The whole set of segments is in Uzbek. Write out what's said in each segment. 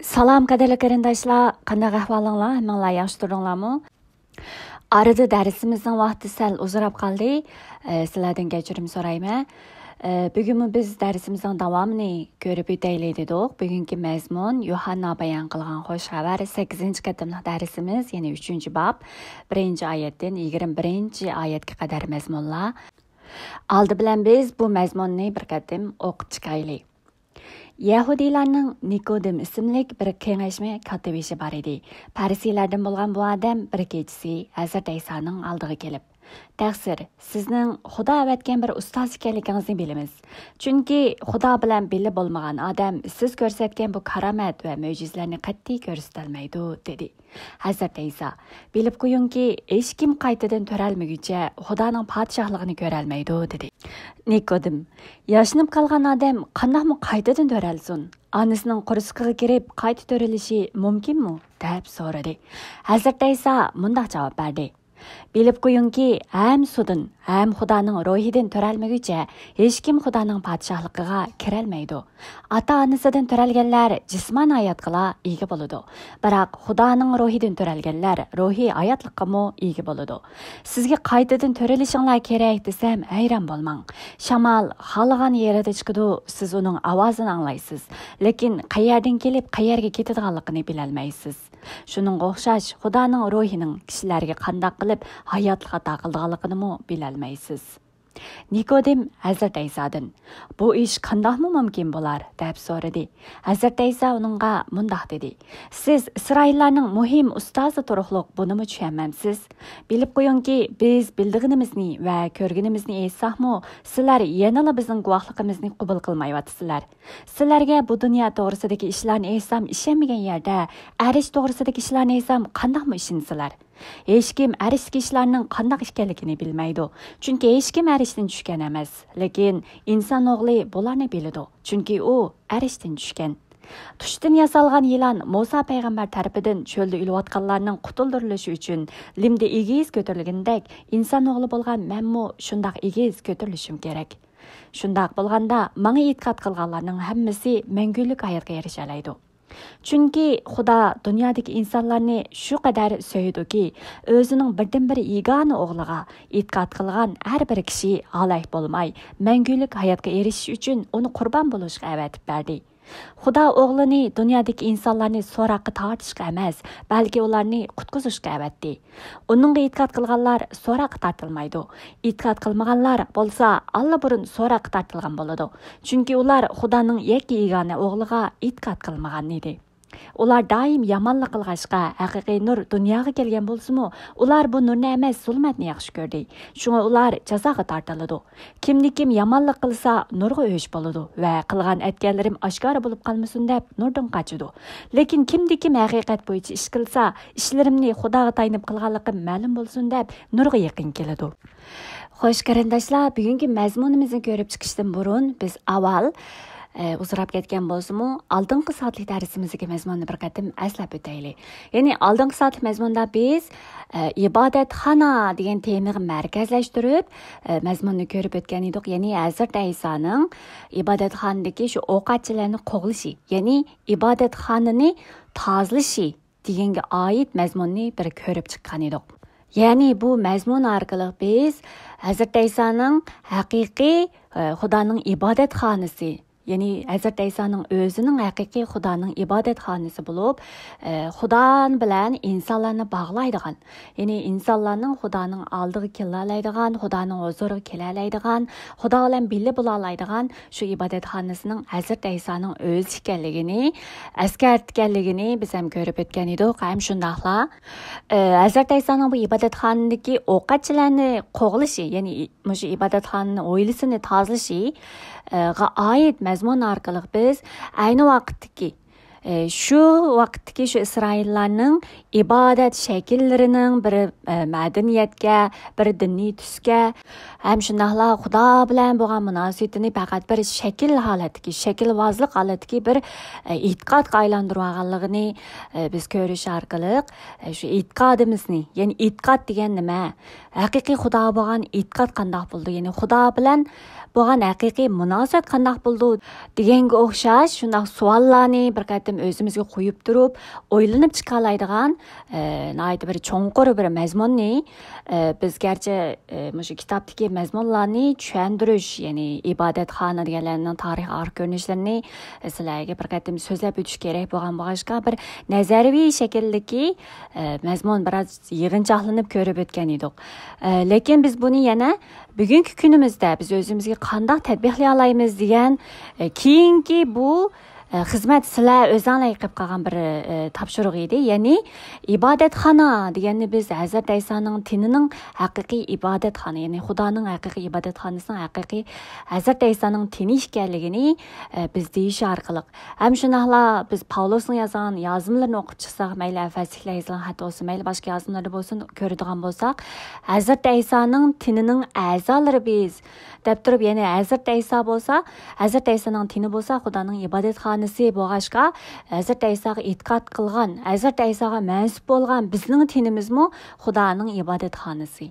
Salam qadrli qarindoshlar, qanday ahvolinglar? Hammanglar yaxshi turinglarmi? Arada darsimizning vaqti sal uzrab qoldi. Sizlardan kechirim so'rayman. Bugun biz darsimizning davomini ko'rib o'taylik dedik. Bugungi mazmun Yuhanna bayon qilgan xo'sh xabar 8-qatimliq darsimiz, ya'ni 3-bob 1-oyatdan 21-oyatga qadar mazmunlar. Oldi bilan biz bu mazmunni bir qatim o'qib chiqaylik. Yahudilarning Nikodim ismli bir kengashma katibishi bor edi. Parisiylardan bo'lgan bu odam bir kechasi Hazrat Isoning oldiga kelib, "Taqsir, sizning Xudo avatgan bir ustoz ekanligingizni bilamiz. Chunki Xudo bilan birga bo'lmagan odam siz ko'rsatgan bu karomat va mo'jizalarni qat'iy ko'rsatolmaydi", dedi. Hazrat Iso, "Bilib qo'yingki, hech kim qaytadan to'ralmaguncha Xudoning podshohligini ko'rolmaydi", dedi. Nikodim, yashnab qolgan odam qandoqmi qaytadan to'ralsin? Onasining qursiqiga kirib qayta to'ralishi mumkinmi? deb so'radi. Hazrat Iso mundaq javob berdi. Bilib qo'yingki, ham sudan, ham Xudoning ruhidan to'ralmaguncha hech kim Xudoning podshohligiga kirolmaydi. Ota-onasidan to'ralganlar jismoniy hayotga ega bo'ladi. Biroq Xudoning ruhidan to'ralganlar ruhiy hayotlikka ega bo'ladi. Sizga qaytadan to'ralishinglar kerak desam, hayron bo'lmang. Shamol xalagan yerida chiqadi, siz uning ovozini anglaysiz, lekin qayerdan kelib, qayerga ketadiganligini bilolmaysiz. Shuning o'xshash Xudoning ruhining kishilarga qanday qilib hayotga taqilganligini bilolmaysiz. Nikodim Hazrat Isodan, "Bu ish qandoqmi mumkin bo'lar?" deb so'radi. Hazrat Iso uningga mundaq dedi. "Siz Isroillarning muhim ustozi turuqliq bunimi tushunmamsiz? Bilib qo'yingki, biz bildiğimizni va ko'rganimizni aytsaqmi, sizlar yanala bizning guvohligimizni qabul qilmayapsizlar. Sizlarga bu dunyo to'g'risidagi ishlarni aytsam ishonmagan yerda, arish to'g'risidagi ishlarni aytsam qandoqmi ishinsizlar? Hech kim arishdagi ishlarning qandoq ekanligini bilmaydi. Chunki hech kim arishdan tushgan emas, lekin inson o'g'li bularni biladi. Chunki u arishdan tushgan. Tushdan yasalgan yılan Musa payg'ambar tarafidan cho'lda o'layotganlarning qutuldirilishi uchun limda egiz ko'tarilgandek, inson o'g'li bo'lgan menmu shundoq egiz ko'tarilishim kerak. Shundoq bo'lganda, menga e'tiqod qilganlarning hammasi mangulik hayotga erisha oladi. Chunki Xudo dunyodagi insonlarni shu qadar so'ydiki, o'zining birdan-bir yagona o'g'liga e'tiqod qilgan har bir kishi halok bo'lmay, mangulik hayotga erishish uchun uni qurbon bo'lishga avatib berdi. Xudo o'g'lini dunyodagi insonlarni so'roqqa tortishga emas, balki ularni qutqizishga avatdi. Uningga e'tiqod qilganlar so'roqqa tortilmaydi. E'tiqod qilmaganlar bo'lsa, allaburun so'roqqa tortilgan bo'ladi. Chunki ular Xudoning yagona o'g'liga e'tiqod qilmagan edi. Ular doim yomonlik qilg'ashqa, haqiqiy nur dunyoga kelgan bo'lsa-mu, ular bu nurni emas, zulmatni yaxshi ko'rdi. Shunga ular jazoga tortiladi. Kimni-kim yomonlik qilsa, nurga o'ch bo'ladi va qilgan aytganlarim oshkora bo'lib qolmasin deb nurdan qochadi. Lekin kimni-kim haqiqat bo'yicha ish qilsa, ishlarimni Xudoga tayanib qilganligim ma'lum bo'lsin deb nurga yaqin keladi. Xo'sh qarindoshlar, bugungi mazmunimizni ko'rib chiqishdan burun biz avval uzrab ketgan bo'lsa-mu, oldingi soatlik darsimizga mazmunni bir qatim eslab o'taylik. Ya'ni oldingi soatlik mazmunda biz ibodatxona degan temaga markazlashtirib mazmunni ko'rib o'tgan edik. Ya'ni Hazrat Isoning ibodatxonadagi shu ovqatchilarni qo'g'lishi, ya'ni ibodatxonani tozalashi deganga oid mazmunni bir ko'rib chiqqan edik. Ya'ni bu mazmun orqali biz Hazrat Isoning haqiqiy Xudoning ibodatxonasi, ya'ni Hazrat Isoning o'zining haqiqiy Xudoning ibodatxonasi bo'lib, Xudo bilan insonlarni bog'laydigan, ya'ni insonlarning Xudoning oldiga kelalaydigan, Xudoning huzuriga kelalaydigan, Xudo bilan birga bo'lalaydigan shu ibodatxonasining Hazrat Isoning o'zi ekanligini, askartganligini biz ham ko'rib o'tgan edik. Ham shundaqla Hazrat Isoning bu ibodatxonadagi ovqatchilarni qo'g'lishi, ya'ni shu ibodatxonaning o'ylisini tozalashi ga oid mazmun orqali biz ayni vaqtdagi shu Isroillarning ibodat shakllarining bir madaniyatga, bir diniy tusga, ham shundaqla Xudo bilan bo'lgan munosabatini faqat bir shaklvozlik holatga bir e'tiqodga aylantirib olganligini biz ko'rish orqali shu e'tiqodimizni, ya'ni e'tiqod degan nima? Haqiqiy Xudo bo'lgan e'tiqod qanday bo'ldi? Ya'ni Xudo bilan bo'lgan haqiqiy munosabat qanday bo'ldi deganga o'xshash shunday savollarni bir qatim qatim özümüzge qo'yib turib, o'ylanib chiqalaydigan nayt bir cho'nqur bir mazmunni biz gerçi mushu kitobdagi mazmunlarni tushuntirish, ya'ni ibodatxona deganlarning tarix arx ko'rinishlarini sizlarga bir qatim so'zlab o'tish kerak bo'lgan bo'g'ashqa bir nazariy shakldagi mazmun biroz yig'inchoqlanib ko'rib o'tgan edik. Lekin biz buni yana bugungi kunimizda biz o'zimizga qanday tatbiqlay olamiz degan keyingi bu xizmat sizlar o'zinglar qilib qolgan bir topshiriq edi. Ya'ni ibodatxona deganni biz Hazrat Aysoning tinining haqiqiy ibodatxona, ya'ni Xudoning haqiqiy ibodatxonasining haqiqiy Hazrat Aysoning tini ekanligini biz deyish orqali ham shunaqla biz Pavlosning yozgan yozimlarini o'qib chiqsak, mayli afasliklar yozilgan xat bo'lsin, mayli boshqa yozimlarda bo'lsin, ko'radigan bo'lsak, Hazrat Aysoning tinining a'zolari biz deb turib, ya'ni Hazrat Ayso bo'lsa, Hazrat Aysoning tini bo'lsa, Xudoning ibodatxonasi bo'lg'ashqa, Hazrat Aysoga e'tiqod qilgan, Hazrat Aysoga mansub bo'lgan bizning tinimizmi Xudoning ibodatxonasi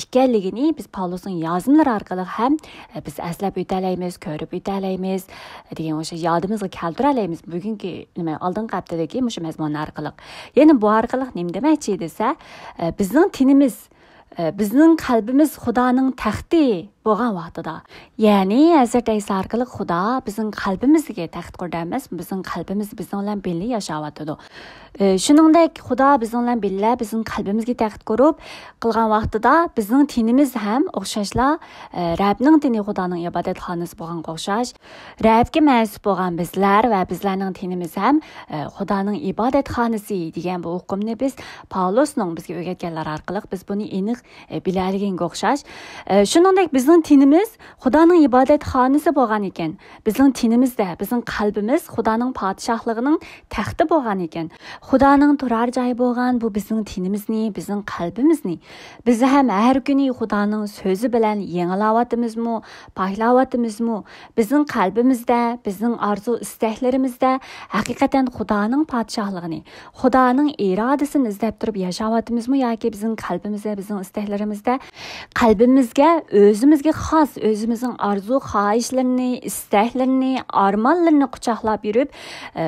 ekanligini biz Pavlosning yozimlari orqali ham biz aslab o'talaymiz, ko'rib o'talaymiz degan o'sha yodimizga keltiralaymiz bugungi nima oldingi haftadagi o'sha mazmun orqali. Ya'ni bu orqali nima demoqchi desa, bizning tinimiz, bizning qalbimiz Xudoning taxti bo'lgan vaqtida, ya'ni Hazrat Ayso orqali Xudo bizning qalbimizga taxt qurdi emas, bizning qalbimiz bizning bilan birga yashayotdi. Shuningdek, Xudo bizning bilan birga bizning qalbimizga taxt qurib qilgan vaqtida bizning tinimiz ham o'xshashla Rabbning tini Xudoning ibodatxonasi bo'lgan o'xshash. Rabbga mansub bo'lgan bizlar va bizlarning tinimiz ham Xudoning ibodatxonasi degan bu hukmni biz Pavlosning bizga o'rgatganlar orqali biz buni aniq bilaliganga o'xshash. Shuningdek, bizning tinimiz Xudoning ibodatxonasi bo'lgan ekan. Bizning tinimizda, bizning qalbimiz Xudoning podshohligining taxti bo'lgan ekan. Xudoning turar joyi bo'lgan bu bizning tinimizni, bizning qalbimizni. Biz ham har kuni Xudoning so'zi bilan yangilayotimizmi, paklayotimizmi? Bizning qalbimizda, bizning orzu istaklarimizda haqiqatan Xudoning podshohligini, Xudoning irodasini izlab turib yashayotimizmi yoki bizning qalbimizda, bizning istaklarimizda qalbimizga o'zimizga xos, o'zimizning orzu xohishlarini, istaklarini, armonlarini quchoqlab yurib,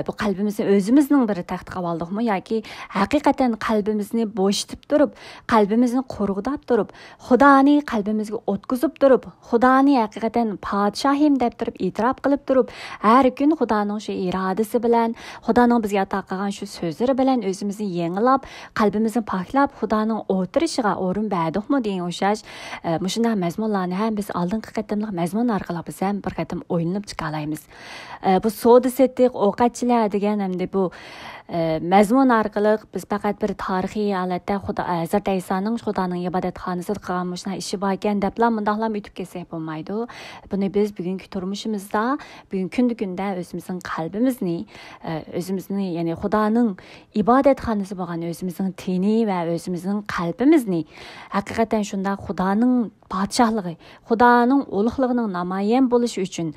bu qalbimizni o'zimizning bir taxtga oldikmi yoki haqiqatan qalbimizni bo'shitib turib, qalbimizni qo'rg'dab turib, Xudoni qalbimizga o'tkazib turib, Xudoni haqiqatan podshohim deb turib e'tirof qilib turib, har kun Xudoning shu irodasi bilan, Xudoning bizga ato qilgan shu so'zlari bilan o'zimizni yengilab, qalbimizni poklab, Xudoning o'tirishiga o'rin berdikmi degan o'xshash mushunday mazmunlarni ham biz oldingi qatimliq mazmun orqali biz ham bir qatim o'ylanib chiqa olamiz. Bu savdo settiq, ovqatchilar degan hamda bu mazmun orqali biz faqat bir tarixiy holatda Hazrat Aysoning Xudoning ibodatxonasida qilgan mushunday ishi bor ekan deblar mundaqlam o'tib kelsak bo'lmaydi. Buni biz bugungi turmushimizda, bugungi kunda o'zimizning qalbimizni, o'zimizni, ya'ni Xudoning ibodatxonasi bo'lgan o'zimizning tini va o'zimizning qalbimizni haqiqatan shunda Xudoning podshohligi, Xudoning ulug'ligining namoyon bo'lishi uchun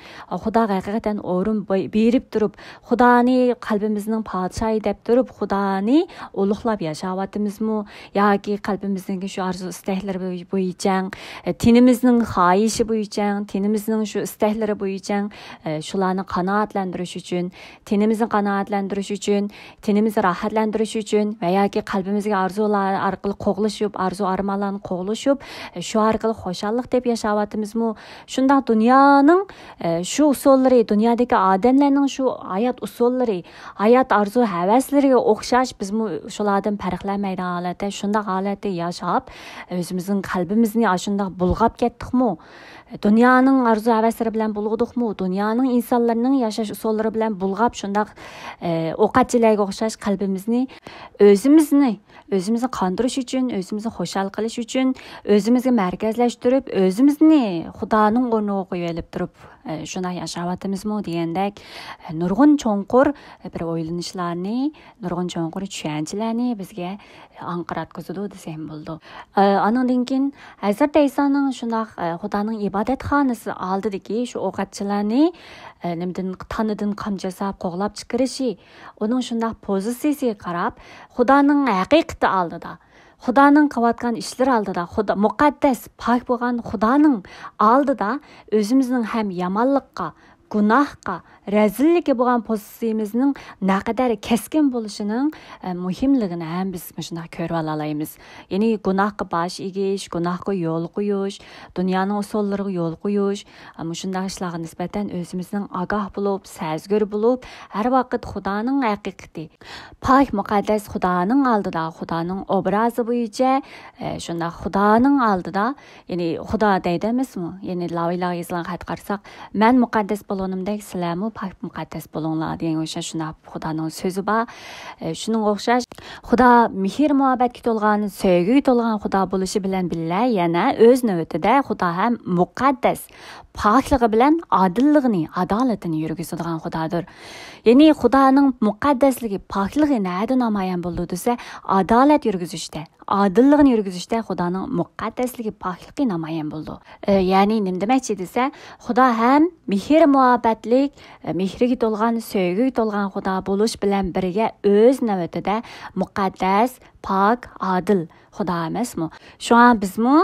Xudoga haqiqatan o'rin berib turib, Xudoni qalbimizning podshohi deb turib, Xudoni ulug'lab yashayapmizmi yoki qalbimizning shu orzu istaklari bo'yicha, tinimizning xohishi bo'yicha, tinimizning shu istaklari bo'yicha shularni qanoatlantirish uchun, tinimizni qanoatlantirish uchun, tinimizni rohatlantirish uchun va yoki qalbimizga orzular orqali qo'g'lishib, orzu armonlarni qo'g'lishib, shu orqali xo'shallik deb yashayapmizmi? Shunda dunyoning shu usullari, dunyodagi odamlarning shu hayot usullari, hayot orzu havaslariga o'xshash bizmi shulardan farqlanmaydigan holatda, shunda holatda yashab, o'zimizning qalbimizni shunday bulg'ab ketdikmi? Dunyoning orzu havaslari bilan bulg'adikmi? Dunyoning insonlarning yashash usullari bilan bulg'ab shunday ovqatchilarga o'xshash qalbimizni o'zimizni qondirish uchun, o'zimizni xo'shal qilish uchun, o'zimizga markazlashtirib, o'zimizni Xudoning o'rniga qo'yib olib turib, shunday yashayapmizmi degandek nurg'un cho'nqur bir o'ylanishlarni, nurg'un cho'nqur tushunchalarni bizga anqiratgizdi desam bo'ldi. Andan keyin Hazrat Aysoning shunday Xudoning ibodatxonasi oldidagi shu ovqatchilarni nimdan tanidan qamchasab qo'g'lab chiqarishi, uning shunday pozitsiyasiga qarab, Xudoning haqiqati oldida, Xudoning qilayotgan ishlar oldida, muqaddas pok bo'lgan Xudoning oldida o'zimizning ham yomonlikqa, gunohga, razillikka bo'lgan pozitsiyamizning naqadar keskin bo'lishining muhimligini ham biz shunday ko'rib olamiz. Ya'ni gunohga bosh egish, gunohga yo'l qo'yish, dunyoning usullariga yo'l qo'yish, shunday ishlarga nisbatan o'zimizning ogoh bo'lib, sezgir bo'lib, har vaqt Xudoning haqiqati, pok muqaddas Xudoning oldida, Xudoning obrazi bo'yicha, shunday Xudoning oldida, ya'ni Xudo deydimizmi? Ya'ni la ilaha illalloh xat qarsak, men muqaddas bo'lganimdek sizlarmi pok muqaddas bo'linglar degan o'sha shunday Xudoning so'zi bor. Shuning o'xshash Xudo mehr muhabbatga to'lgan, sevgiga to'lgan Xudo bo'lishi bilan birga yana o'z navbatida Xudo ham muqaddas, pokligi bilan odilligini, adolatini yurgizadigan Xudodir. Ya'ni Xudoning muqaddasligi, pokligi nada namoyon bo'ldi desa, adolat yurgizishda, adilligini yurgizishda Xudoning muqaddasligi, pokligi namoyon bo'ldi. Ya'ni nima demoqchi desa, Xudo ham mehr muhabbatlik, mehriga to'lgan, sevgiga to'lgan Xudo bo'lish bilan birga o'z navbatida muqaddas, pok, adil Xudo emasmi? Shunga bizmi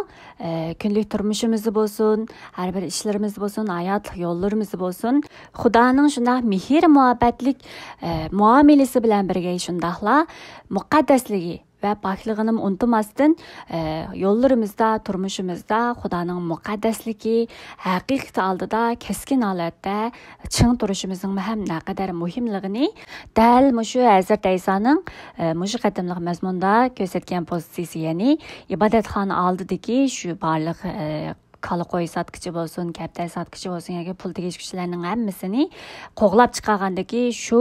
kunlik turmushimiz bo'lsin, har bir ishlarimiz bo'lsin, hayot yo'llarimiz bo'lsin, Xudoning shunday mehr muhabbatlik muomalasi bilan birga shundaqla muqaddasligi ve pokligini unutmasdan yo'llarimizda, turmushimizda Xudoning muqaddasligi haqiqat oldida keskin holatda ching turishimizning ham naqadar muhimligini dal mushu Hazrat Aysoning mushu qadimliq mazmunda ko'rsatgan pozitsiyasi, ya'ni ibodatxona oldidagi shu barliq kala qo'y sotkichi bo'lsin, kaptar sotkichi bo'lsin yoki pul tegishkichilarning hammasini qo'g'lab chiqargandagi shu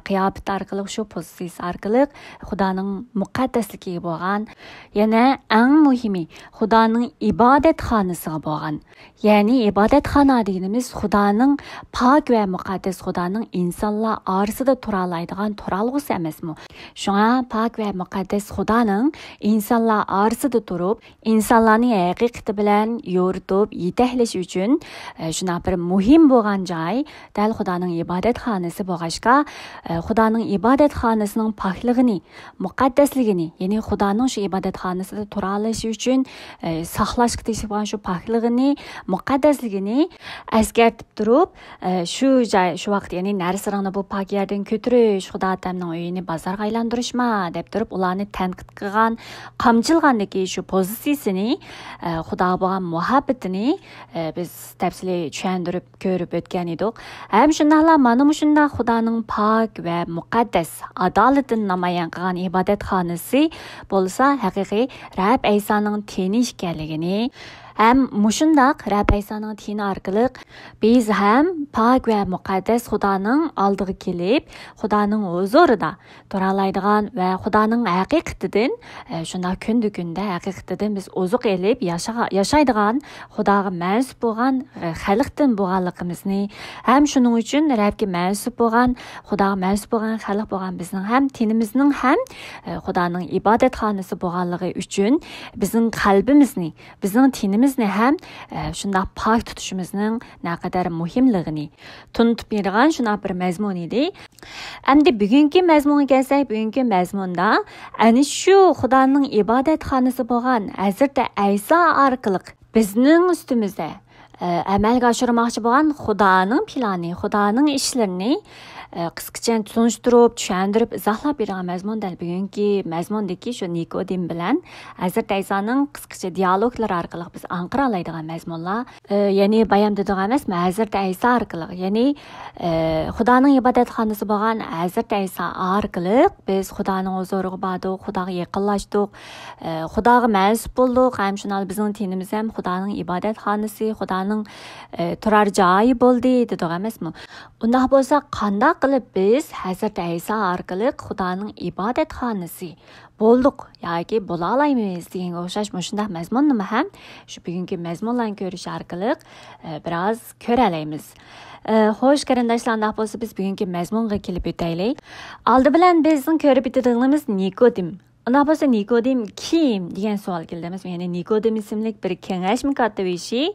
qiyofat orqali, shu pozitsiyasi orqali Xudoning muqaddasligiga bo'lgan, yana eng muhimi Xudoning ibodatxonasiga bo'lgan. Ya'ni ibodatxona deganimiz Xudoning pok va muqaddas, Xudoning insonlar orasida tura oladigan turalg'usi emasmi? Shunga pok va muqaddas Xudoning insonlar orasida turib, insonlarning haqiqati bilan yo'ritib yetaklash uchun shuna bir muhim bo'lgan joy dal Xudoning ibodatxonasi bo'lg'ashqa, Xudoning ibodatxonasining pokligini, muqaddasligini, ya'ni Xudoning shu ibodatxonasida tura olishi uchun saqlashga tegishli shu pokligini, muqaddasligini eskartib turib, shu vaqt, ya'ni narsalarni bu pok yerdan ko'tirish, Xudo otamning uyini bozorga aylantirishma deb turib, ularni tanqid qilgan, qamchilgandagi shu pozitsiyasini, Xudo bo'lgan muhabbatini biz tafsili tushuntirib ko'rib o'tgan edik. Ham shundaqla mana shunda Xudoning pok va muqaddas adolatini namoyon qilgan ibodatxonasi bo'lsa, haqiqiy Rab Aysoning teni ekanligini, ham mushundaq Rab Aysoning teni orqali biz ham pok va muqaddas Xudoning oldiga kelib, Xudoning huzurida tura oladigan va Xudoning haqiqatidan shunda kunda haqiqatidan biz ozuq elib yashaydigan, Xudoga mansub bo'lgan xalqdan bo'lganligimizni, ham shuning uchun Rabga mansub bo'lgan, Xudoga mansub bo'lgan xalq bo'lgan bizning ham tenimizning ham Xudoning ibodatxonasi bo'lganligi uchun bizning qalbimizni, bizning tenimizni ham shunda pok tutishimizning naqadar muhimligini tunutib bergan shuna bir mazmun edi. Endi bugungi mazmunga kelsak, bugungi mazmunda ana shu Xudoning ibodatxonasi bo'lgan Hazrat Ayso orqali bizning ustimizda amalga oshirmoqchi bo'lgan Xudoning plani, Xudoning ishlarini qisqacha tushuntirib, tushuntirib, izohlab bergan mazmunda bugungi mazmundagi shu Nikodim bilan Hazrat Aysoning qisqacha dialoglari orqali biz anqira oladigan mazmunlar, ya'ni bayon dedigan emas, Hazrat Ayso orqali, ya'ni Xudoning ibodatxonasi bo'lgan Hazrat Ayso orqali biz Xudoning huzuriga bordik, Xudoga yaqinlashdik, Xudoga mansub bo'ldik. Ham shunday bizning tenimiz ham Xudoning ibodatxonasi, Xudoning turar joyi bo'ldi dedigan emasmi? Unda bo'lsa qanday qilib biz Hazrat Ayso orqali Xudoning ibodatxonasi bo'ldik yoki bo'la olamiz deganga o'xshash shunday mazmunni ham shu bugungi mazmunlarni ko'rish orqali biroz ko'ra olamiz. Xo'sh, qarindoshlar, unda bo'lsa biz bugungi mazmunga kelib o'taylik. Oldi bilan bizning ko'rib o'tadiganimiz Nikodim. Unda bo'lsa Nikodim kim degan savol keldi. Ya'ni Nikodim ismli bir kengash mukottabasi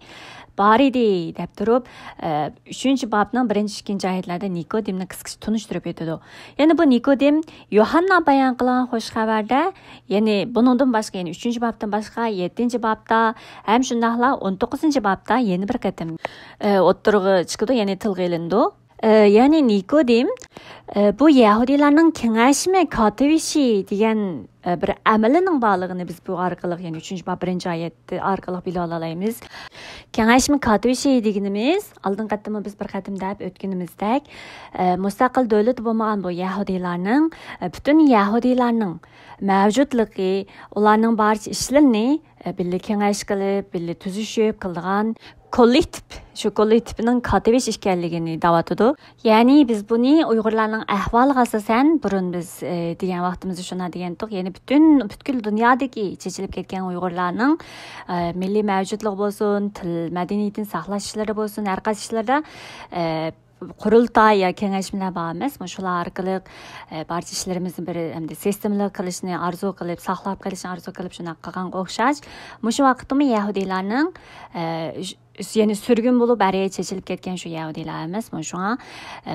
бар edi deb turib 3 babning 1-2 oyatlarda Nikodimni qisqacha tunishtirib o'tadi. Ya'ni bu Nikodim Yohanna bayon qilgan xush xabarda, ya'ni buningdan boshqa, ya'ni 3-babdan boshqa 7-babda, ham shundaqla 19-babda yana bir qatim o'ttirg'i chiqdi, ya'ni tilga ilindi. Yani Nikodim bu Yahudilarning kengashme katibishi degan bir amalining borlig'ini biz bu orqali, ya'ni 3-bab 1-oyat orqali bila olamiz. Kengashme katibishi deganimiz oldin qatim biz bir qatim deb o'tganimizdek mustaqil davlat bo'lmagan bu Yahudilarning butun Yahudilarning mavjudligi, ularning barcha ishlarini birga kengash qilib, birga tuzishib qilgan kollektiv, shu kollektivning katibish ekanligini da'vatidi. Ya'ni biz buni Uyg'urlarning ahvoliga asosan burun biz degan vaqtimizda shuna degandik. Ya'ni butkul dunyodagi chechilib ketgan Uyg'urlarning milliy mavjudligi bo'lsin, til madaniyatini saqlash ishlari bo'lsin, har qaysi ishlarda qurultay ya kengashmalar bor emas. Shular orqali barcha ishlarimizni bir hamda sistemli qilishni orzu qilib, saqlab qolishni orzu qilib shuna qilganga o'xshash. Shu vaqtda Yahudilarning ya'ni surgun bo'lib ariya chechilib ketgan shu Yahudilar emas, shunga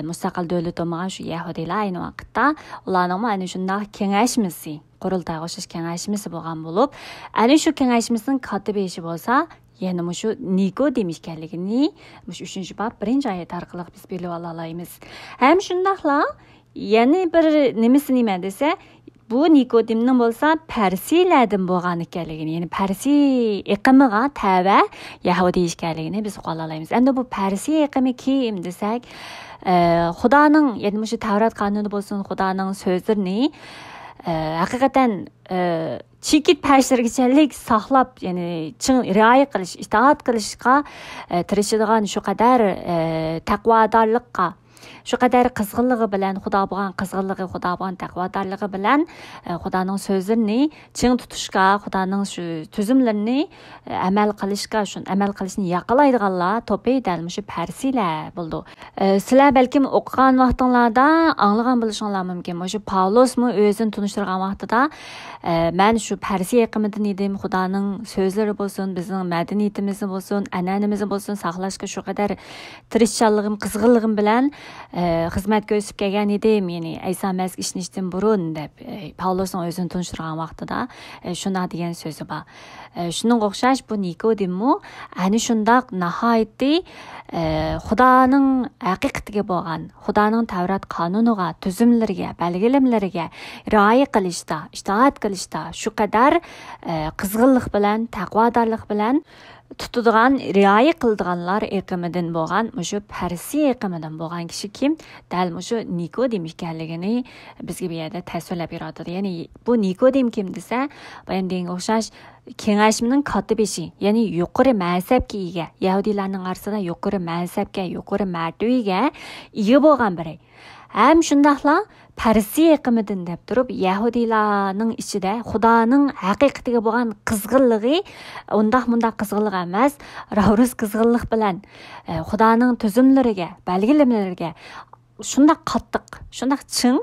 mustaqil davlat bo'lmagan shu Yahudilar ayni vaqtda ularning ana shunday kengashmasi, qurultay o'xshash kengashmasi bo'lgan bo'lib, ana shu kengashmasining katibi bo'lsa, ya'ni shu Nikodim ekanligini 3-bab 1-oyat orqali biz bilib olamiz. Ham shundaqla yana bir nima desa, bu Nikodimning bo'lsa Parsiyalardan bo'lgan ekanligini, ya'ni Parsiya iqimiga tava Yahudi ekanligini biz qo'llaymiz. Endi bu Parsiya iqimi kim desak, Xudoning, ya'ni shu Tavrat qonuni bo'lsin, Xudoning so'zlarini haqiqatan chekit pashlargachalik saqlab, ya'ni chin rioya qilish, itoat qilishga tirishadigan shu qadar taqvodorlikqa, shu qadar qizg'inligi bilan, Xudo bo'lgan qizg'inligi, Xudo bo'lgan taqvodorligi bilan Xudoning so'zlarini chin tutishga, Xudoning shu tuzumlarini amal qilishni yaqinlaydiganlar to'pi dal shu Parsiyalar bo'ldi. Sizlar balkim o'qigan vaqtinglarda anglagan bo'lishinglar mumkin. Shu Pavlosmi o'zini tunishtirgan vaqtida men shu Parsiya iqimidan edim, Xudoning so'zlari bo'lsin, bizning madaniyatimiz bo'lsin, an'anamiz bo'lsin saqlashga shu qadar tirishchanligim, qizg'inligim bilan xizmat ko'rsatib kelgan edim, ya'ni Ayso Masih ishnishdan burun deb Pavlosning o'zini tunishtirgan vaqtida shuna degan so'zi bor. Shuning o'xshash bu Nikodimmi ana shundaq nihoyatda Xudoning haqiqatiga bo'lgan, Xudoning Tavrat qonuniga, tuzumlariga, belgilamlariga rioya qilishda, itoat qilishda shu qadar qizg'inlik bilan, taqvodorlik bilan tutadigan, rioya qiladiganlar iqimidan bo'lgan, shu Parsiya iqimidan bo'lgan kishi kim? Dal shu Nikodim ekanligini bizga bu yerda tasvirlab beradi. Ya'ni bu Nikodim kim desa, bunga o'xshash kengashmaning katibishi, ya'ni yuqori mansabga ega, Yahudilarning orasida yuqori mansabga, yuqori martabaga ega bo'lgan biri. Ham shundaqla Parsiya iqimidan deb turib, Yahudilarning ichida Xudoning haqiqatiga bo'lgan qizg'inligi, undaq-mundaq qizg'inlik emas, ravrus qizg'inlik bilan Xudoning tuzumlariga, belgilamlariga shundaq qattiq, shundaq chin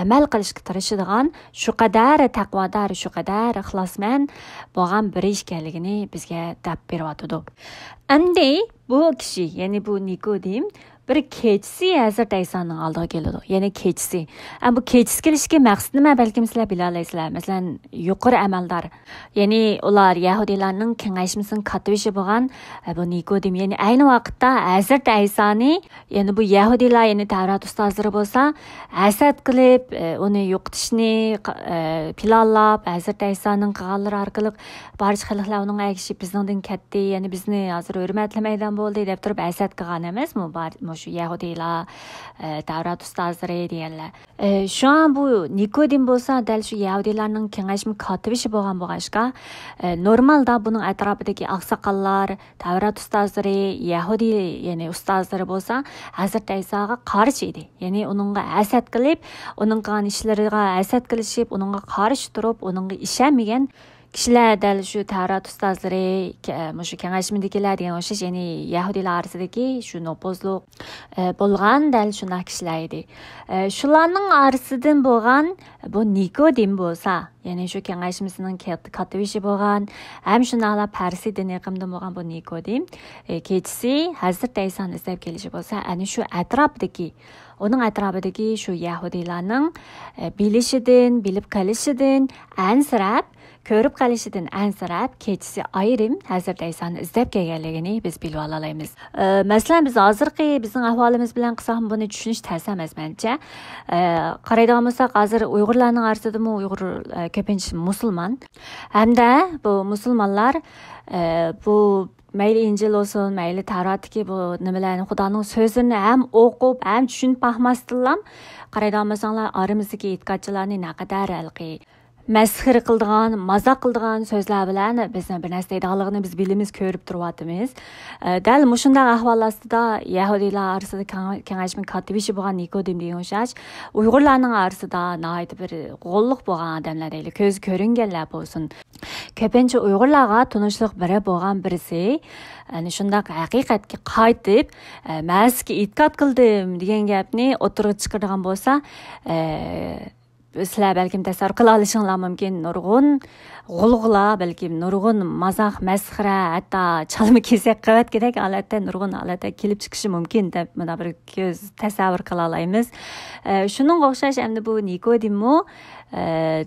amal qilishga tirishadigan, shu qadar taqvodor, shu qadar ixlosmand bo'lgan biri ekanligini bizga deb beryotdi. Endi bu kishi, ya'ni bu Nikodim bir kechisi Hazrat Aysoning oldiga keladi. Ya'ni kechisi. Bu kechisi kelishga maqsad nima? Balkim sizlar bila olasizlar. Masalan, yuqori amaldor. Ya'ni ular Yahudilarning kengashmasining katibishi bo'lgan bu Nikodim. Ya'ni ayni vaqtda Hazrat Aysoni, ya'ni bu Yahudilar, ya'ni Tavrat ustozlari bo'lsa, hasad qilib, uni yo'qotishni planlab, Hazrat Aysoning qilganlari orqali barcha xalqlar uning aytishib bizning ketdi, ya'ni bizni hozir hurmatlamaydan bo'ldi deb turib hasad qilgan emasmi? Shu Yahudilar, Tavrat ustozlari deganlar. Shu an bu Nikodim bo'lsa, dal shu Yahudilarning kengashma katibishi bo'lgan bo'lg'ashqa, normalda buning atrofidagi oqsoqollar, Tavrat ustozlari, Yahudi, ya'ni ustozlari bo'lsa, Hazrat Aysoga qarshi edi. Ya'ni uningga hasad qilib, uning qilgan ishlariga hasad qilishib, uningga qarshi turib, uningga ishonmagan kishilar dal shu Tavrat ustozlari, shu kengashmadagilar degan o'xshash, ya'ni Yahudiylar orasidagi shu nopozliq bo'lgan dal shunday kishilar edi. Shularning orasidan bo'lgan bu Nikodim bo'lsa, ya'ni shu kengashimizning kativishi bo'lgan, ham shunday Parsi diniy qimdan bo'lgan bu Nikodim, kechasi Hazrat Aysoni izlab kelishi bo'lsa, ana shu atrofdagi onun atrofidagi shu Yahudiylarning bilib qolishidan ansirab, ko'rib qolishidan ansirab, kechasi ayrim Hazrat Aysoni izlab kelganligini biz bilib olamiz. Masalan, biz hozirgi bizning ahvolimiz bilan qilsak buni tushunish tez emas menimcha. Qaraydigan bo'lsak, hozir Uyg'urlarning orasida Uyg'ur ko'pincha musulmon. Hamda bu musulmonlar bu mayli İncil olsun, mayli Tavratdagi bu nimalarni Xudoning so'zini ham o'qib, ham tushunib baxmasdilar. Qaraydigan bo'lsanglar, oramizdagi e'tiqodchilarni naqadar masxir qildigan, mazoq qildigan so'zlar bilan bizni bir narsa deydiganligini biz bilimiz, ko'rib turibmiz. Dal mushunday ahvol ostida Yahudiylar orasida kengashma katibishi bo'lgan Nikodim degan o'xshash, Uyg'urlarning orasida nihoyat bir g'olliq bo'lgan odamlar deyli, ko'z ko'ringanlar bo'lsin. Ko'pincha Uyg'urlarga tunishliq biri bo'lgan birisi, yani shunday haqiqatga qaytib, "Masga e'tiqod qildim" degan gapni o'tirib chiqargan bo'lsa, sizlar balkim tasavvur qila olishinglar mumkin, nurg'un g'ulg'ula, balkim nurg'un mazax, masxira, hatto chalma kesak qavat kerak holatda nurg'un holatda kelib chiqishi mumkin deb mana bir ko'z tasavvur qila olamiz. Shuning o'xshash endi bu Nikodimmo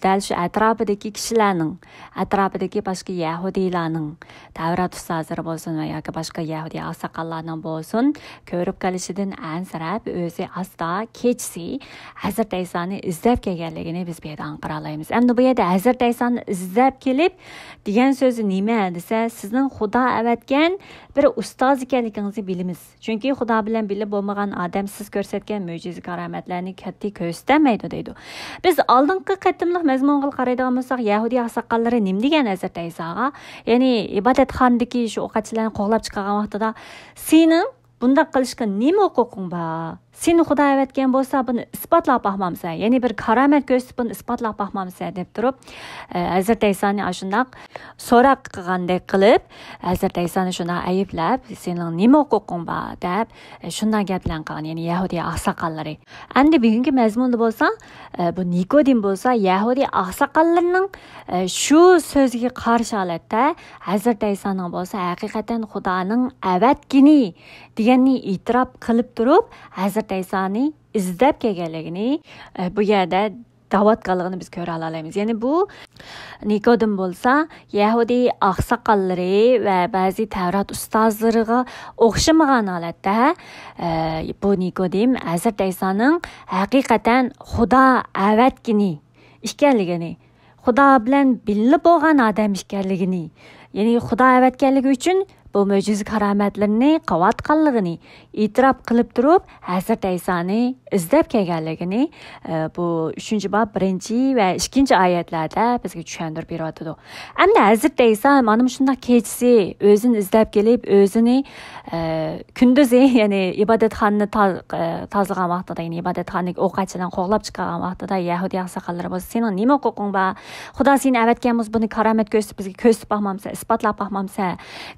dal shu atrofidagi kishilarning, atrofidagi boshqa Yahudiylarning, Tavrat ustozlari bo'lsin va yoki boshqa Yahudiy oqsoqollarning bo'lsin, ko'rib qolishidan ansirab, o'zi asta kechasi Hazrat Aysoni izlab kelganligini biz bu yerda aniqlay olamiz. Endi bu yerda Hazrat Aysoni izlab kelib degan so'zi nima desa, sizning Xudo avatgan bir ustoz ekanligingizni bilamiz. Chunki Xudo bilan bilib bo'lmagan odam siz ko'rsatgan mo'jiza karomatlarni katta ko'rsatmaydi deydi. Biz oldingi qatimliq mazmunga qaraydigan bo'lsak, Yahudiy oqsoqollari nima degan Hazrat Aysoga, ya'ni ibodatxonadagi shu o'quvchilarni qo'g'lab chiqargan vaqtida, "Sening bunda qilishga nima huquqing bor? Seni Xudo avatgan bo'lsa, buni isbotlab baxmamsan, ya'ni bir karomat ko'rsatib buni isbotlab baxmamsan" deb turib, Hazrat Aysoni shundoq so'roq qilgandek qilib, Hazrat Aysoni shundoq ayiblab, "Sening nima huquqing bor" deb shunday gaplar qilgan, ya'ni Yahudiy oqsoqollari. Endi bugungi mazmunda bo'lsa, bu Nikodim bo'lsa, Yahudiy oqsoqollarining shu so'ziga qarshi holatda Hazrat Aysoning bo'lsa, haqiqatan Xudoning avatgini deganni e'tirof qilib turib, Hazrat Aysoni izlab kelganligini bu yerda da'vat qilganligini biz ko'ra olamiz. Ya'ni bu Nikodim bo'lsa, Yahudiy oqsoqollari va ba'zi Tavrat ustozlariga o'xshamagan holatda bu Nikodim Hazrat Aysoning haqiqatan Xudo avatgini ekanligini, Xudo bilan birga bo'lgan odam ekanligini, ya'ni Xudo avatganligi uchun bu mo'jiza karomatlarni qavatganligini e'tirof qilib turib, Hazrat Aysoni izlab kelganligini bu 3-bob 1 va 2 oyatlarda bizga tushuntirib beradi. Endi Hazrat Ayso mana shunday kechasi o'zini izlab kelib, o'zini kunduzi, ya'ni ibodatxonani tozalagan vaqtida, ya'ni ibodatxonaga o'quvchilarni qo'g'lab chiqargan vaqtida Yahudiy oqsoqollari bo'lsa, "Sening nima huquqing bor? Xudo seni avatgan bo'lsa, buni karomat ko'rsatib bizga ko'rsatib baxmamsa, isbotlab baxmamsa"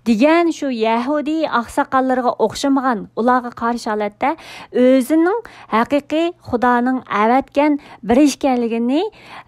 degan shu Yahudiy oqsoqollariga o'xshamagan, ularga qarshi holatda o'zining haqiqiy Xudoning avatgan bir ekanligini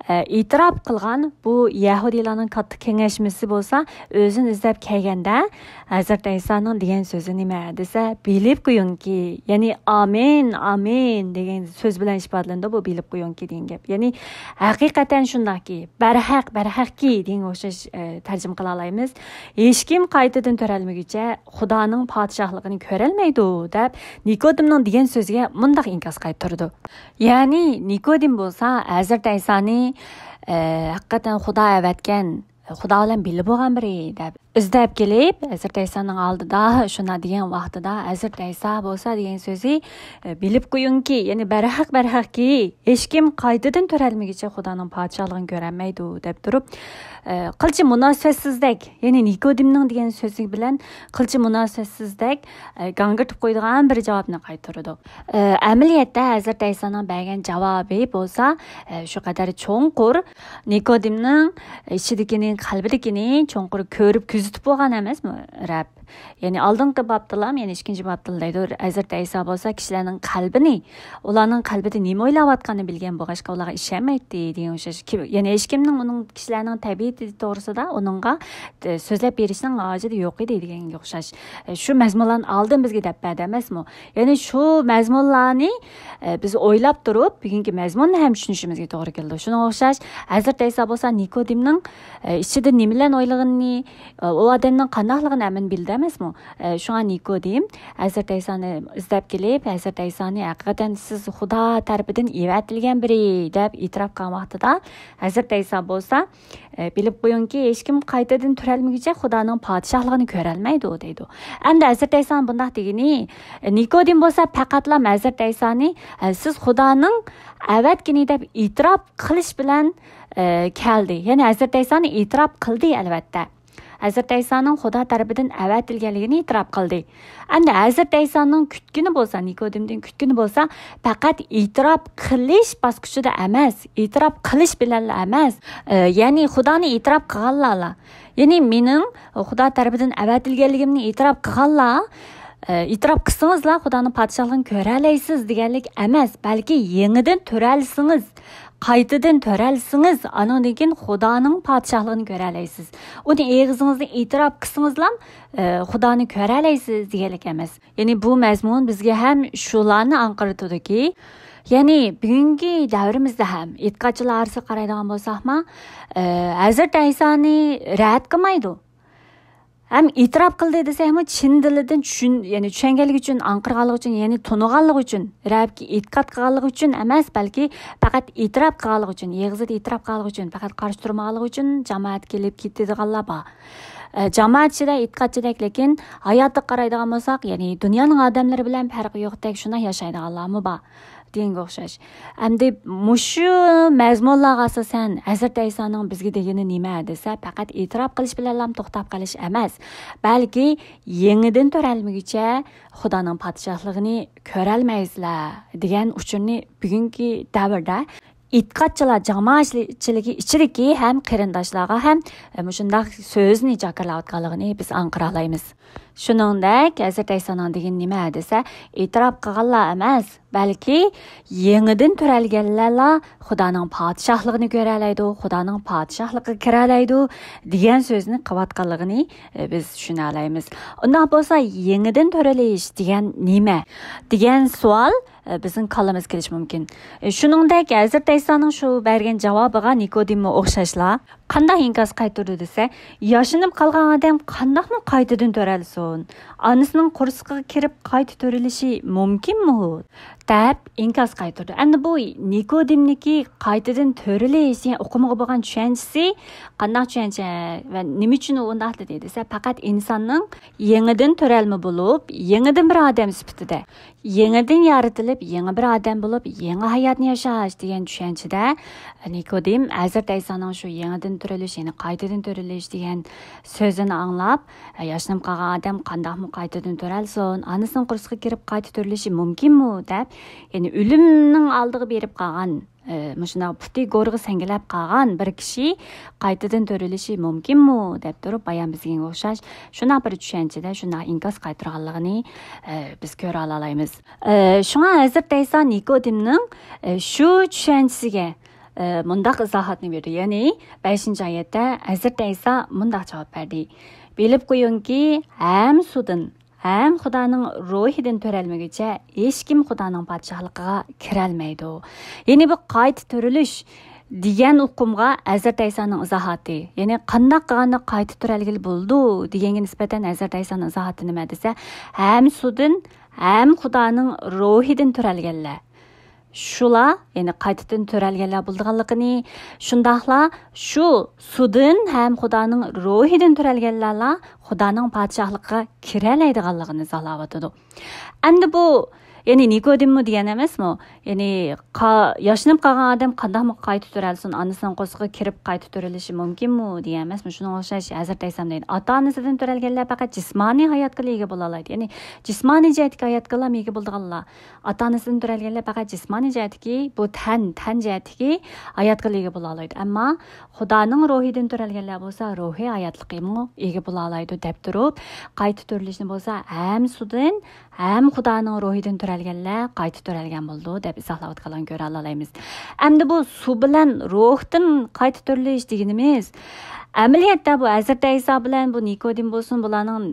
e'tirof qilgan bu Yahudiylarning katta kengashmasi bo'lsa, o'zini izlab kelganda Hazrat Aysoning degan so'zi nima desa, bilib qo'yingki, ya'ni amin, amin degan so'z bilan ifodalanadi bu bilib qo'yingki degan gap. Ya'ni haqiqatan shundaki, barhaqki degan o'xshash tarjima qila olamiz. Hech kim qaytadan to'ralmaguncha Xudoning podshohligini ko'rolmaydi deb Nikodimning degan so'ziga mundaq inkos qaytardi. Ya'ni Nikodim bo'lsa, Hazrat Aysoni haqiqatan Xudo avatgan, Xudo bilan birga bo'lgan biri deb izlab kelib, Hazrat Aysoning oldida shuna degan vaqtida Hazrat Ayso bo'lsa degan so'zi bilib qo'yingki, ya'ni barhaqki, hech kim qaytadan to'ralmagicha Xudoning podshohligini ko'rolmaydi deb turib, qilchi munosabatsizlik, ya'ni Nikodimning degan so'zi bilan qilchi munosabatsizlik gangirtib qo'ydigan bir javobni qaytardi. Amaliyotda Hazrat Aysoning bergan javobi bo'lsa, shu qadar cho'nqur Nikodimning ichidagini, qalbidagini cho'nqur ko'rib kuzatib bo'lgan emasmi Rab? Ya'ni oldingi babdalam, ya'ni ikkinchi babda deydi, Hazrat Ayso bo'lsa kishilarning qalbini, ularning qalbida nima o'ylayotganini bilgan bo'lg'achqa ularga ishonmaydi degan o'xshash. Ya'ni hech kimning uning kishilarning tabiati to'g'risida uningga so'zlab berishning hojati yo'q edi deganga o'xshash. Shu mazmunlarni oldin bizga deb berdi emasmi? Ya'ni shu mazmunlarni biz o'ylab turib, bugungi mazmunni ham tushunishimizga to'g'ri keldi. Shunga o'xshash Hazrat Ayso bo'lsa Nikodimning ichida nimalarni o'ylaganini, u odamning qanaqligini amin bildi emasmi? Shunga Nikodim Hazrat Aysoni izlab kelib, Hazrat Aysoni haqiqatan siz Xudo tarafidan evatilgan biri deb e'tirof qilgan vaqtida Hazrat Ayso bo'lsa bilib qo'yingki, hech kim qaytadan turolmaguncha Xudoning podshohligini ko'rolmaydi deydi. Endi Hazrat Ayson bunday degani, Nikodim bo'lsa faqatla Hazrat Aysoni siz Xudoning avatgini deb e'tirof qilish bilan keldi. Ya'ni Hazrat Aysoni e'tirof qildi albatta. Hazrat Aysoning Xudo tarafidan avatilganligini e'tirof qildi. Endi Hazrat Aysoning kutgani bo'lsa, Nikodimdan kutgani bo'lsa, faqat e'tirof qilish bosqichida emas, e'tirof qilish bilan emas, ya'ni Xudoni e'tirof qilganlar. Ya'ni mening Xudo tarafidan avatilganligimni e'tirof qilganlar, e'tirof qilsangizlar Xudoning podshohligini ko'ra olasiz deganlik emas, balki yangidan to'ralsangiz, qaytadan to'ralsangiz, andan keyin Xudoning podshohligini ko'ra olasiz. Uni og'zingizda e'tirof qilsangizlar, Xudoni ko'ra olasiz deganlik emas. Ya'ni bu mazmun bizga ham shularni anqiratadiki, ya'ni bugungi davrimizda ham e'tiqodchilar orasida qaraydigan bo'lsakmi, Hazrat Aysoni rad qilmaydi. Hem itiraf qildi desa ham chin dilidan ya'ni tushunganligi uchun, anqirganligi uchun, ya'ni toniganligi uchun, Rabga e'tiqod qilganligi uchun emas, balki faqat e'tirof qilganligi uchun, yig'izida e'tirof qilganligi uchun, faqat qarshi turmaganligi uchun jamoat kelib ketadiganlar bor. Jamoat ichida e'tiqodchilik, lekin hayotga qaraydigan bo'lsak, ya'ni dunyoning odamlari bilan farqi yo'qdek shuna yashaydiganlarmi bor. Denga o'xshash. Endi mushu mazmunlarga asosan Hazrat Aysoning bizga degani nima desa, faqat e'tirof qilish bilan to'xtab qolish emas, balki yangidan to'ralmaguncha Xudoning podshohligini ko'rolmaysizlar degan uchurni bugungi davrda e'tiqodchilar jamoatchiligi ichidagi ham qarindoshlarga ham shunday so'zni jakarlayotganligini biz anqiralaymiz. Shuningdek, Hazrat Aysoning degan nima desa, e'tirof qilganlar emas, balki yangidan to'ralganlar Xudoning podshohligini ko'ra oladi, Xudoning podshohligiga kira oladi degan so'zni qilayotganligini biz tushuna olamiz. Undan bo'lsa, yangidan to'ralish degan nima degan savol bizning qalamiz kelish mumkin. Shuningdek, Hazrat Aysoning shu bergan javobiga Nikodimga o'xshashlar qanday inkos qaytardi desa, yashinib qolgan odam qandoqmi qaytadan to'ralsin? Onasining qursiqiga kirib qayta to'ralishi mumkinmi? deb inkos qaytardi. Endi bu Nikodimniki qaytadan to'ralish, ya'ni o'qimaga bo'lgan tushunchasi qanday tushuncha va nima uchun unday dedi desa, faqat insonning yangidan to'ralma bo'lib, yangidan bir odam sifatida, yangidan yaratilib, yangi bir odam bo'lib, yangi hayotni yashash degan tushunchada Nikodim Hazrat Aysoning shu yangidan to'ralish, ya'ni qaytadan to'ralish degan so'zini anglab, yashinib qolgan odam qandoqmi qaytadan to'ralsin, onasining qursiqiga kirib qayta to'ralishi mumkinmi deb, ya'ni o'limning oldiga berib qolgan, shuna puti go'rg'i sangilab qolgan bir kishi qaytadan to'ralishi mumkinmi deb turib, bayon bizga o'xshash shuna bir tushunchada shuna inkos qaytarganligini biz ko'ra olamiz. Shunga Hazrat Ayso Nikodimning shu tushunchasiga mundaq izohatni berdi. Ya'ni 5-oyatda Hazrat Ayso mundaq javob berdi. Bilib qo'yingki, ham sudan ham Xudoning ruhidan to'ralmaguncha hech kim Xudoning podshohligiga kira olmaydi. Ya'ni bu qayta to'rilish degan uqumga Hazrat Aysoning izohati, ya'ni qanday qilganda qayta to'ralgil bo'ldi deganga nisbatan Hazrat Aysoning izohati nima desa, ham sudan ham Xudoning ruhidan to'ralganlar. shular, ya'ni qaytadan to'ralganlar bo'lganligini, shundaqla shu sudin ham Xudoning ruhidan to'ralganlar Xudoning podshohligiga kira oladiganligini izohlayotdi. Endi bu ya'ni Nikodimmi degan emasmi? Ya'ni yashnab qolgan odam qanday qayta to'ralsin, onasining qo'ziga kirib qayta to'ralishi mumkinmi degan emasmi? Shunga o'xshash Hazrat Aysam deydi. Ota-onasidan to'ralganlar faqat jismoniy hayotga ega bo'la oladi. Ya'ni jismoniy jihatga hayotga ega bo'lganlar. Ota-onasidan to'ralganlar faqat jismoniy jihatga, bu tan jihatga hayotga ega bo'la oladi. Ammo Xudoning ruhidan to'ralganlar bo'lsa, ruhiy hayotliqmi ega bo'la oladi deb turib, qayta to'ralishni bo'lsa, ham sudan, ham Xudoning ruhidan to'ralganlar qayta to'ralgan bo'ldi deb izohlayotganlarni ko'ra olamiz. Endi bu suv bilan ruhdan qayta to'ralish deganimiz amaliyotda bu Hazrat Ayso bilan bu Nikodim bo'lsin, bularning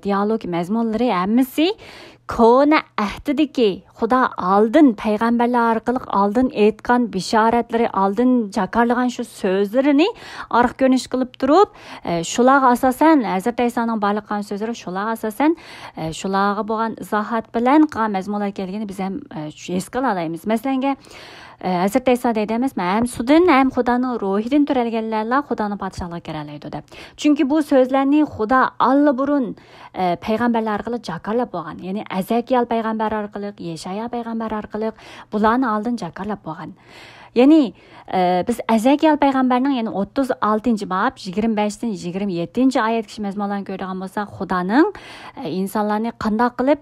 dialog mazmunlari hammasi Kona ahdidagi Xudo oldin payg'ambarlar orqali oldin aytgan bishoratlari, oldin jakarlagan shu so'zlarini orqa ko'rinish qilib turib, shularga asosan Hazrat Aysoning barliq qilgan so'zlari shularga asosan shularga bo'lgan izohat bilan qilgan mazmunlar kelganini biz ham his qila olamiz. Masalan, Hazrat Ayso deydi emasmi? Ham sudan, ham Xudoning ruhidan to'ralganlar Xudoning podshohligiga kira oladi deb. Chunki bu so'zlarni Xudo allaburun payg'ambarlar orqali jakarlab bo'lgan. Ya'ni Azakiyal payg'ambar orqali, Yeshaya payg'ambar orqali bularni oldin jakarlab bo'lgan. Ya'ni biz Azakiyal payg'ambarning ya'ni 36-bob 25dan 27-oyat kishi mazmunlarni ko'rgan bo'lsak, Xudoning insonlarni qanday qilib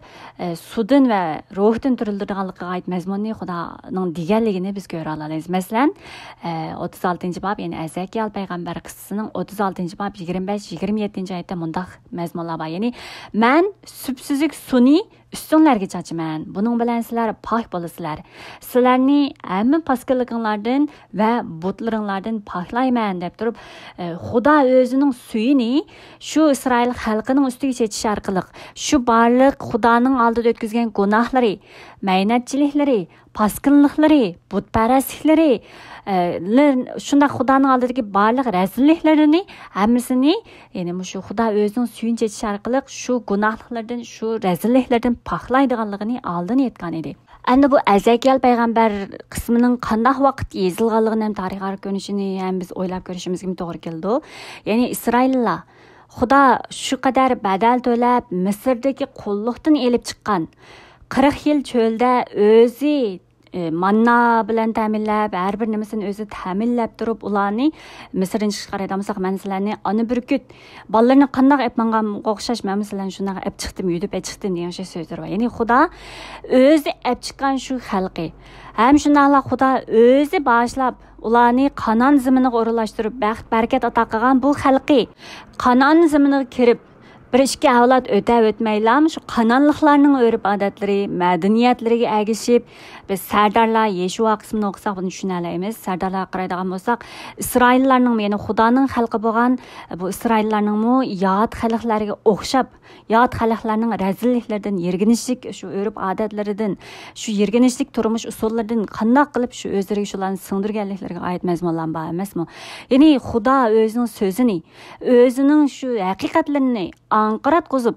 sudin va ruhdan tirildirganligiga oid mazmunni Xudoning deganligini biz ko'ra olamiz. Masalan, 36-bob ya'ni Azakiyal payg'ambar qissasining 36-bob 25-27-oyatda mundaq mazmunlar bor. Ya'ni men subsizlik suni üstünlərə çaçıman. Bunun bilan sizlar pok bo'lasizlar. Sizlarni hamma paskilliginglardan va butlaringlardan poklayman deb turib, Xudo o'zining suyini shu Isroil xalqining ustiga chechish orqali, shu barliq Xudoning oldida o'tkazgan gunohlari, maynatchiliklari, paskinliklari, butparastliklari, shunda Xudoning oldidagi barliq razilliklarini hammasini, ya'ni shu Xudo o'zining suyini chechish orqali shu gunohlardan, shu razilliklardan poklaydiganligini oldin aytgan edi. Endi bu Azakiyal payg'ambar qismining qanday vaqt yozilganligini ham tarix orqali ko'rishini ham biz o'ylab ko'rishimizga to'g'ri keldi. Ya'ni Isroillar Xudo shu qadar badal to'lab Misrdagi qulluqdan elib chiqqan 40 yil cho'lda o'zi manna bilan ta'minlab, har bir nimasini o'zi ta'minlab turib, ularni Misrdan chiqaradi. Masalan, men sizlarni ana burkut bolalarni qanday epmangan o'xshash, men sizlarni shunday ep chiqdim, yudib chiqdim degan so'zlar bor. Ya'ni Xudo o'zi ep chiqqan shu xalqi, ham shundaqla Xudo o'zi boshlab ularni Qanon zaminiga o'rinlashtirib, baxt barakat ato qilgan bu xalqi Qanon zaminiga kirib bir ikki avlod o'tmaylam shu qanonliqlarning o'rib odatlari, madaniyatlariga agishib, biz Sardorlar Yeshua qismini o'qisak buni tushuna olamiz. Sardorlarga qaraydigan bo'lsak, Isroillarning, ya'ni Xudoning xalqi bo'lgan bu Isroillarningmi yot xalqlarga o'xshab, yot xalqlarning razilliklaridan, yerginishlik shu o'rib odatlaridan, shu yerginishlik turmush usullaridan qanday qilib shu o'zlariga shularni singdirganliklariga oid mazmunlar bor emasmi? Ya'ni Xudo o'zining so'zini, o'zining shu haqiqatlarini anqirat qo'zib,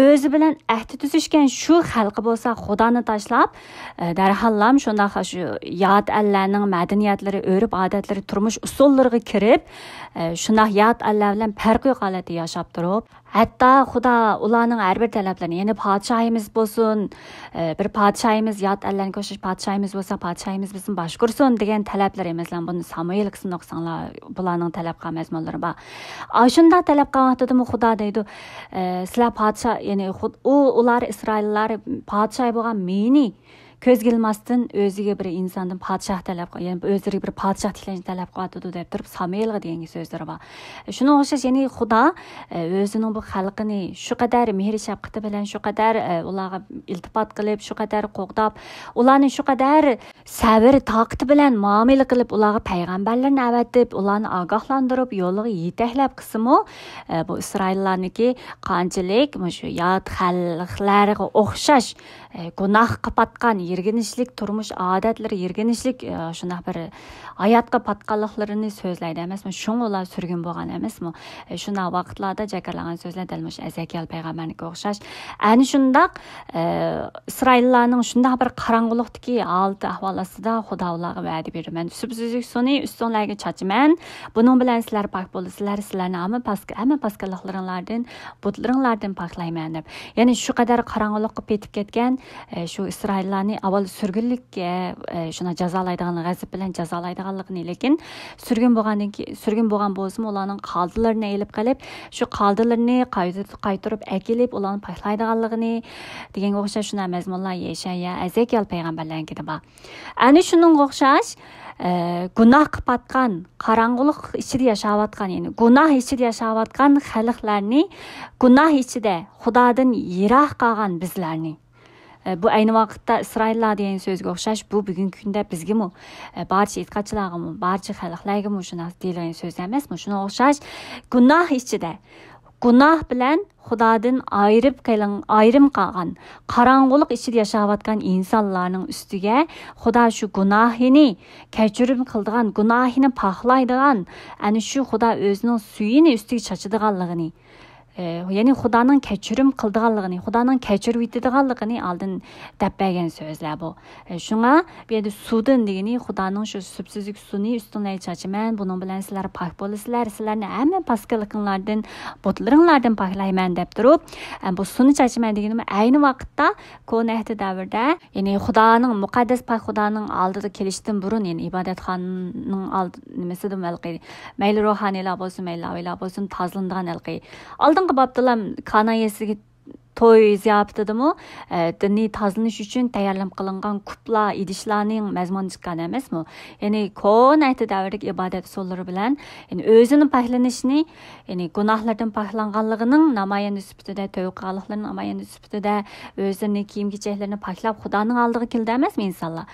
o'zi bilan ahd tuzishgan shu xalqi bo'lsa, Xudoni tashlab, darhallam shunday shu yot allarning madaniyatlari, o'rib odatlari, turmush usullariga kirib, shunday yot allar bilan farqli holatda yashab turib, hatto Xudo ularning har bir talablarini, ya'ni podshohimiz bo'lsin, bir podshohimiz yot allarni ko'shish, podshohimiz bo'lsa, podshohimiz bizni bosh ko'rsin degan talablar emaslar. Buni Samuel qismini o'qisanglar, bularning talab qilgan mazmunlari bor. Shunday talab qilgan Xudo deydi, sizlar podshoh, ya'ni ular Isroillar podshoh bo'lgan meni ko'z kelmasdan o'ziga bir insondan podshoh talab qilgan, ya'ni o'ziga bir podshoh tiklashni talab qiladi deb turib Samuelga degan so'zlar bor. Shuni o'xshash, ya'ni Xudo o'zining bu xalqini shu qadar mehr shafqati bilan, shu qadar ularga iltifot qilib, shu qadar qo'g'dab, ularni shu qadar sabr toqati bilan muomala qilib, ularga payg'ambarlarni avatib, ularni ogohlantirib, yo'liga yetaklab qismi bu Isroillarniki qanchalik shu yot xalqlarga o'xshash gunohga patgan, yirginishlik turmush odatlari, yirginishlik shunday bir hayotga patganliklarini so'zlaydi emasmi? Shunga ular surgun bo'lgan emasmi? Shunday vaqtlarda jakarlagan so'zlar dalmosh Azakal payg'ambarga o'xshash. Ani shundaq İsraillarning shunday bir qarong'ulikdagi holati ahvol ostida Xudo ularga va'da berdi. Men subsizlik suni ustunlarga chachiman. Buning bilan sizlar pok bo'lasizlar, sizlarni hamma paskanliklaringlardan, butlaringlardan poklayman deb. Ya'ni shu qadar qarong'ulikqa petib ketgan shu İsraillarni avval surgunlikka shuna jazolaydigan g'azab bilan jazolaydiganligini, lekin surgun bo'lgan bo'lsa-mu ularning qoldilarini elib qilib, shu qoldilarini qaytarib akilib ularni poklaydiganligini deganga o'xshash shuna mazmunlar Yeshaya, Azakal payg'ambarlarga bor. Ani shuningga o'xshash gunohga patgan, qarong'ulik ichida yashayotgan, ya'ni gunoh ichida yashayotgan xalqlarni, gunoh ichida Xudodan yiroq qolgan bizlarni. Bu ayni vaqtda İsraillar degan so'zga o'xshash, bu bugungi kunda bizgimi, barcha e'tiqodchilarga, barcha xalqlarga shuna deyilgan so'z emasmi? Shuna o'xshash gunoh ichida, gunoh bilan Xudodan ayrim qolgan, qarong'ulik ichida yashayotgan insonlarning ustiga Xudo shu gunohini kechirim qildigan, gunohini poklaydigan, ana shu Xudo o'zining suyini ustiga chachadiganligini, ya'ni Xudoning kechirim qildiganligini, Xudoning kechirib yetadiganligini oldin deb bergan so'zlar bu. Shunga bu yerda suvdan degani Xudoning shu subsizlik suvini ustunlarga chachiman, buning bilan sizlar pok bo'lasizlar, sizlarni hamma paskanliklaringlardan, butlaringlardan poklayman deb turib, bu suvni chachiman degani ayni vaqtda Ko'hna davrda, ya'ni Xudoning muqaddas pok Xudoning oldida kelishdan burun, ya'ni ibodatxonaning nimasidan mayli ruhoniylar bo'lsin, mayli avliyolar bo'lsin, tozlanadigan alqi oldingi babdalar kanayasiga to'y ziyofatidimi diniy tozalanish uchun tayyorlab qilingan kupla idishlarning mazmuni chiqqan emasmi? Ya'ni Ko'hna davridagi ibodat usullari bilan, ya'ni o'zini poklanishni, ya'ni gunohlardan poklanganligining namoyandi sifatida, to'y qilganliklarining namoyandi sifatida o'zini kiyim-kechaklarini poklab Xudoning oldiga keldi emasmi insonlar?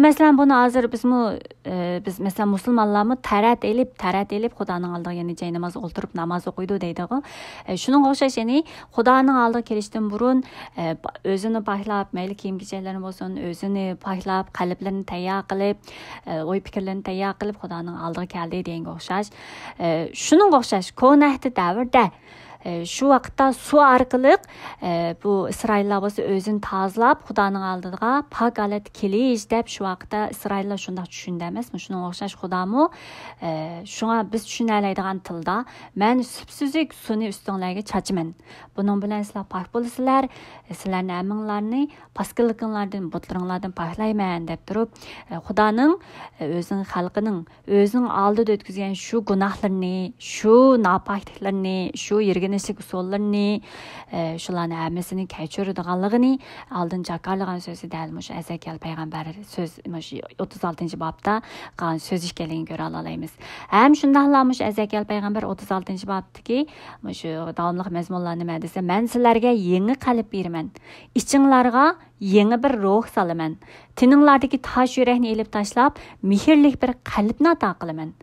Masalan, buni hozir biz masalan musulmonlarmi tarat elib Xudoning oldiga, ya'ni joy namoz o'ltirib namoz o'qiydi deydi-ku. Shuning o'xshash, ya'ni Xudoning oldiga kelish burun o'zini poklab, mayli kiyim-kechaklarini bo'lsin, o'zini poklab, qalblarini tayyor qilib, o'y fikrlarini tayyor qilib Xudoning oldiga keldi deganga o'xshash. Shuningga o'xshash Ko'hna davrda shu vaqtda suv orqali bu İsraillar bo'lsa o'zini tozalab Xudoning oldiga pok holat kelish deb shu vaqtda İsraillar shunday tushundi emasmi? Shunga o'xshash Xudomi shunga biz tushunoladigan tilda men subsizlik suvni ustinglarga chachiman. Buning bilan sizlar pok bo'lasizlar, sizlarni hammanglarni paskanliklaringlardan, butlaringlardan poklayman deb turib, Xudoning o'zining xalqining o'zining oldida o'tkazgan shu gunohlarni, shu nopokliklarni, shu yirginishlik usullarini, shularni hammasini kechiradiganligini oldin jakarlagan so'zi dalmosh Azakal payg'ambar so'z 36-bobda qolgan so'z ekanligini ko'ra olamiz. Ham shundaqlarmish Azakal payg'ambar 36-bobdagi shu davomli mazmunlarni nima desa, men sizlarga yangi qalb beraman, ichinglarga yangi bir ruh solaman, tininglardagi tosh yurakni elib tashlab mehrlik bir qalbni ato qilaman.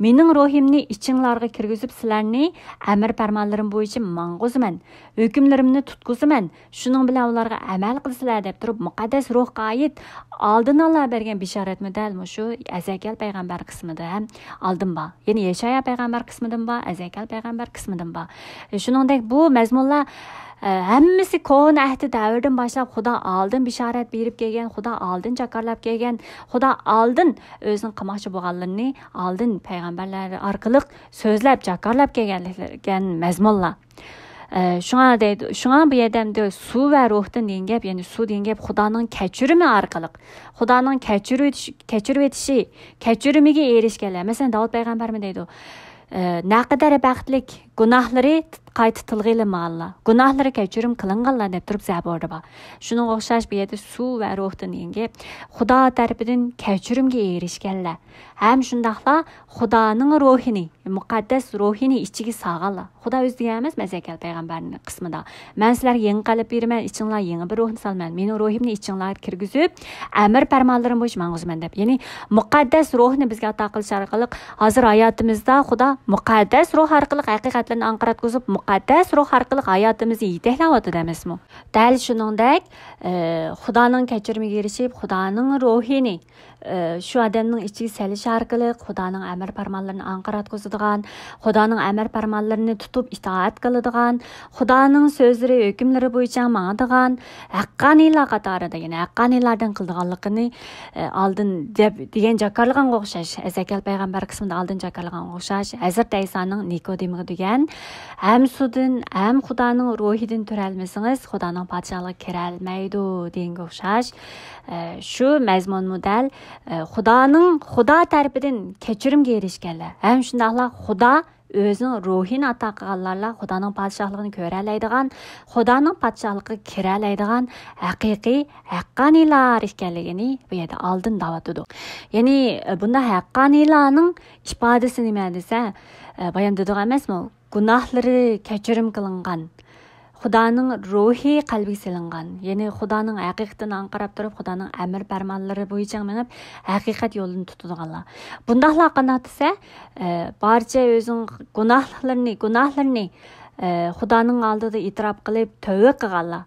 Mening ruhimni ichinglarga kirgizib, sizlarni amr farmonlarim bo'yicha mang'uziman, hukmlarimni tutqizaman. Shuning bilan ularga amal qilsizlar deb turib, muqaddas ruhga oid oldin Alloh bergan bishoratmi dal shu Azakal payg'ambar qismida ham oldin bor. Ya'ni Yeshaya payg'ambar qismidan bor, Azakal payg'ambar qismidan bor. Shuningdek bu mazmunlar hammasi Ko'hna davrdan boshlab Xudo oldin bishorat berib kelgan, Xudo oldin jakarlab kelgan, Xudo oldin o'zining qilmoqchi bo'lganlarini oldin payg'ambarlar orqali so'zlab jakarlab kelgan mazmunlar. Shunga bu yerda suv va ruhdan degan gap, ya'ni suv degan gap Xudoning kechirimi orqali, Xudoning kechirib etishi, kechirimiga erishganlar. Masalan, Davud payg'ambarmi deydi, naqadar baxtlik gunohlari qayta tilg'ilmalla, gunohlari kechirim qilinganlar deb turib zaborda bor. Shuning o'xshash bu yerda suv va ruhdan degan Xudo tarafidan kechirimga erishganlar. Ham shundaqla Xudoning ruhini, muqaddas ruhini ichiga sog'anlar. Xudo o'zi degan emas, Azakal payg'ambarning qismida. Men sizlarga yangi qalb beraman, ichinglar yangi bir ruhni solman. Mening ruhimni ichinglar kirgizib, amr farmonlarim bo'yicha mang'uziman deb. Ya'ni muqaddas ruhni bizga ato qilish orqali hozir hayotimizda Xudo muqaddas ruh orqali haqiqat haqiqatlarni anqiratgizib, muqaddas ruh orqali hayotimizni yetaklayapti demasmi? Dal shuningdek, Xudoning kechirimiga erishib, Xudoning ruhini shu odamning ichiga salish orqali Xudoning amr farmonlarini anqiratgizadigan, Xudoning amr farmonlarini tutib itoat qiladigan, Xudoning so'zlari, hukmlari bo'yicha mangadigan haqqoniylar qatorida, ya'ni haqqoniylardan qildiganligini oldin degan jakarliganga o'xshash, Ezekiyel payg'ambar qismida oldin jakarliganga o'xshash, Hazrat Isoning Nikodimiga degan, ham sudan, ham Xudoning ruhidan turalmasangiz, Xudoning podshohligiga kira olmaydi deganga o'xshash. Shu mazmun model Xudo tarafidan kechirimga erishganlar. Ham shundaqla Xudo o'zining ruhini ato qilganlarla Xudoning podshohligini ko'ra oladigan, Xudoning podshohligiga kira oladigan haqiqiy haqqoniylar ekanligini bu yerda oldin davatidi. Ya'ni bunda haqqoniylarning ifodasi nima desa, bayon dedigan emasmi? Gunohlari kechirim qilingan, Xudoning ruhi qalbiga silingan, ya'ni Xudoning haqiqatini anqarab turib, Xudoning amr farmonlari bo'yicha menib haqiqat yo'lini tutadiganlar. Bundaqlar qanday desa, barcha o'zining gunohlarini Xudoning oldida e'tirof qilib tavba qilganlar.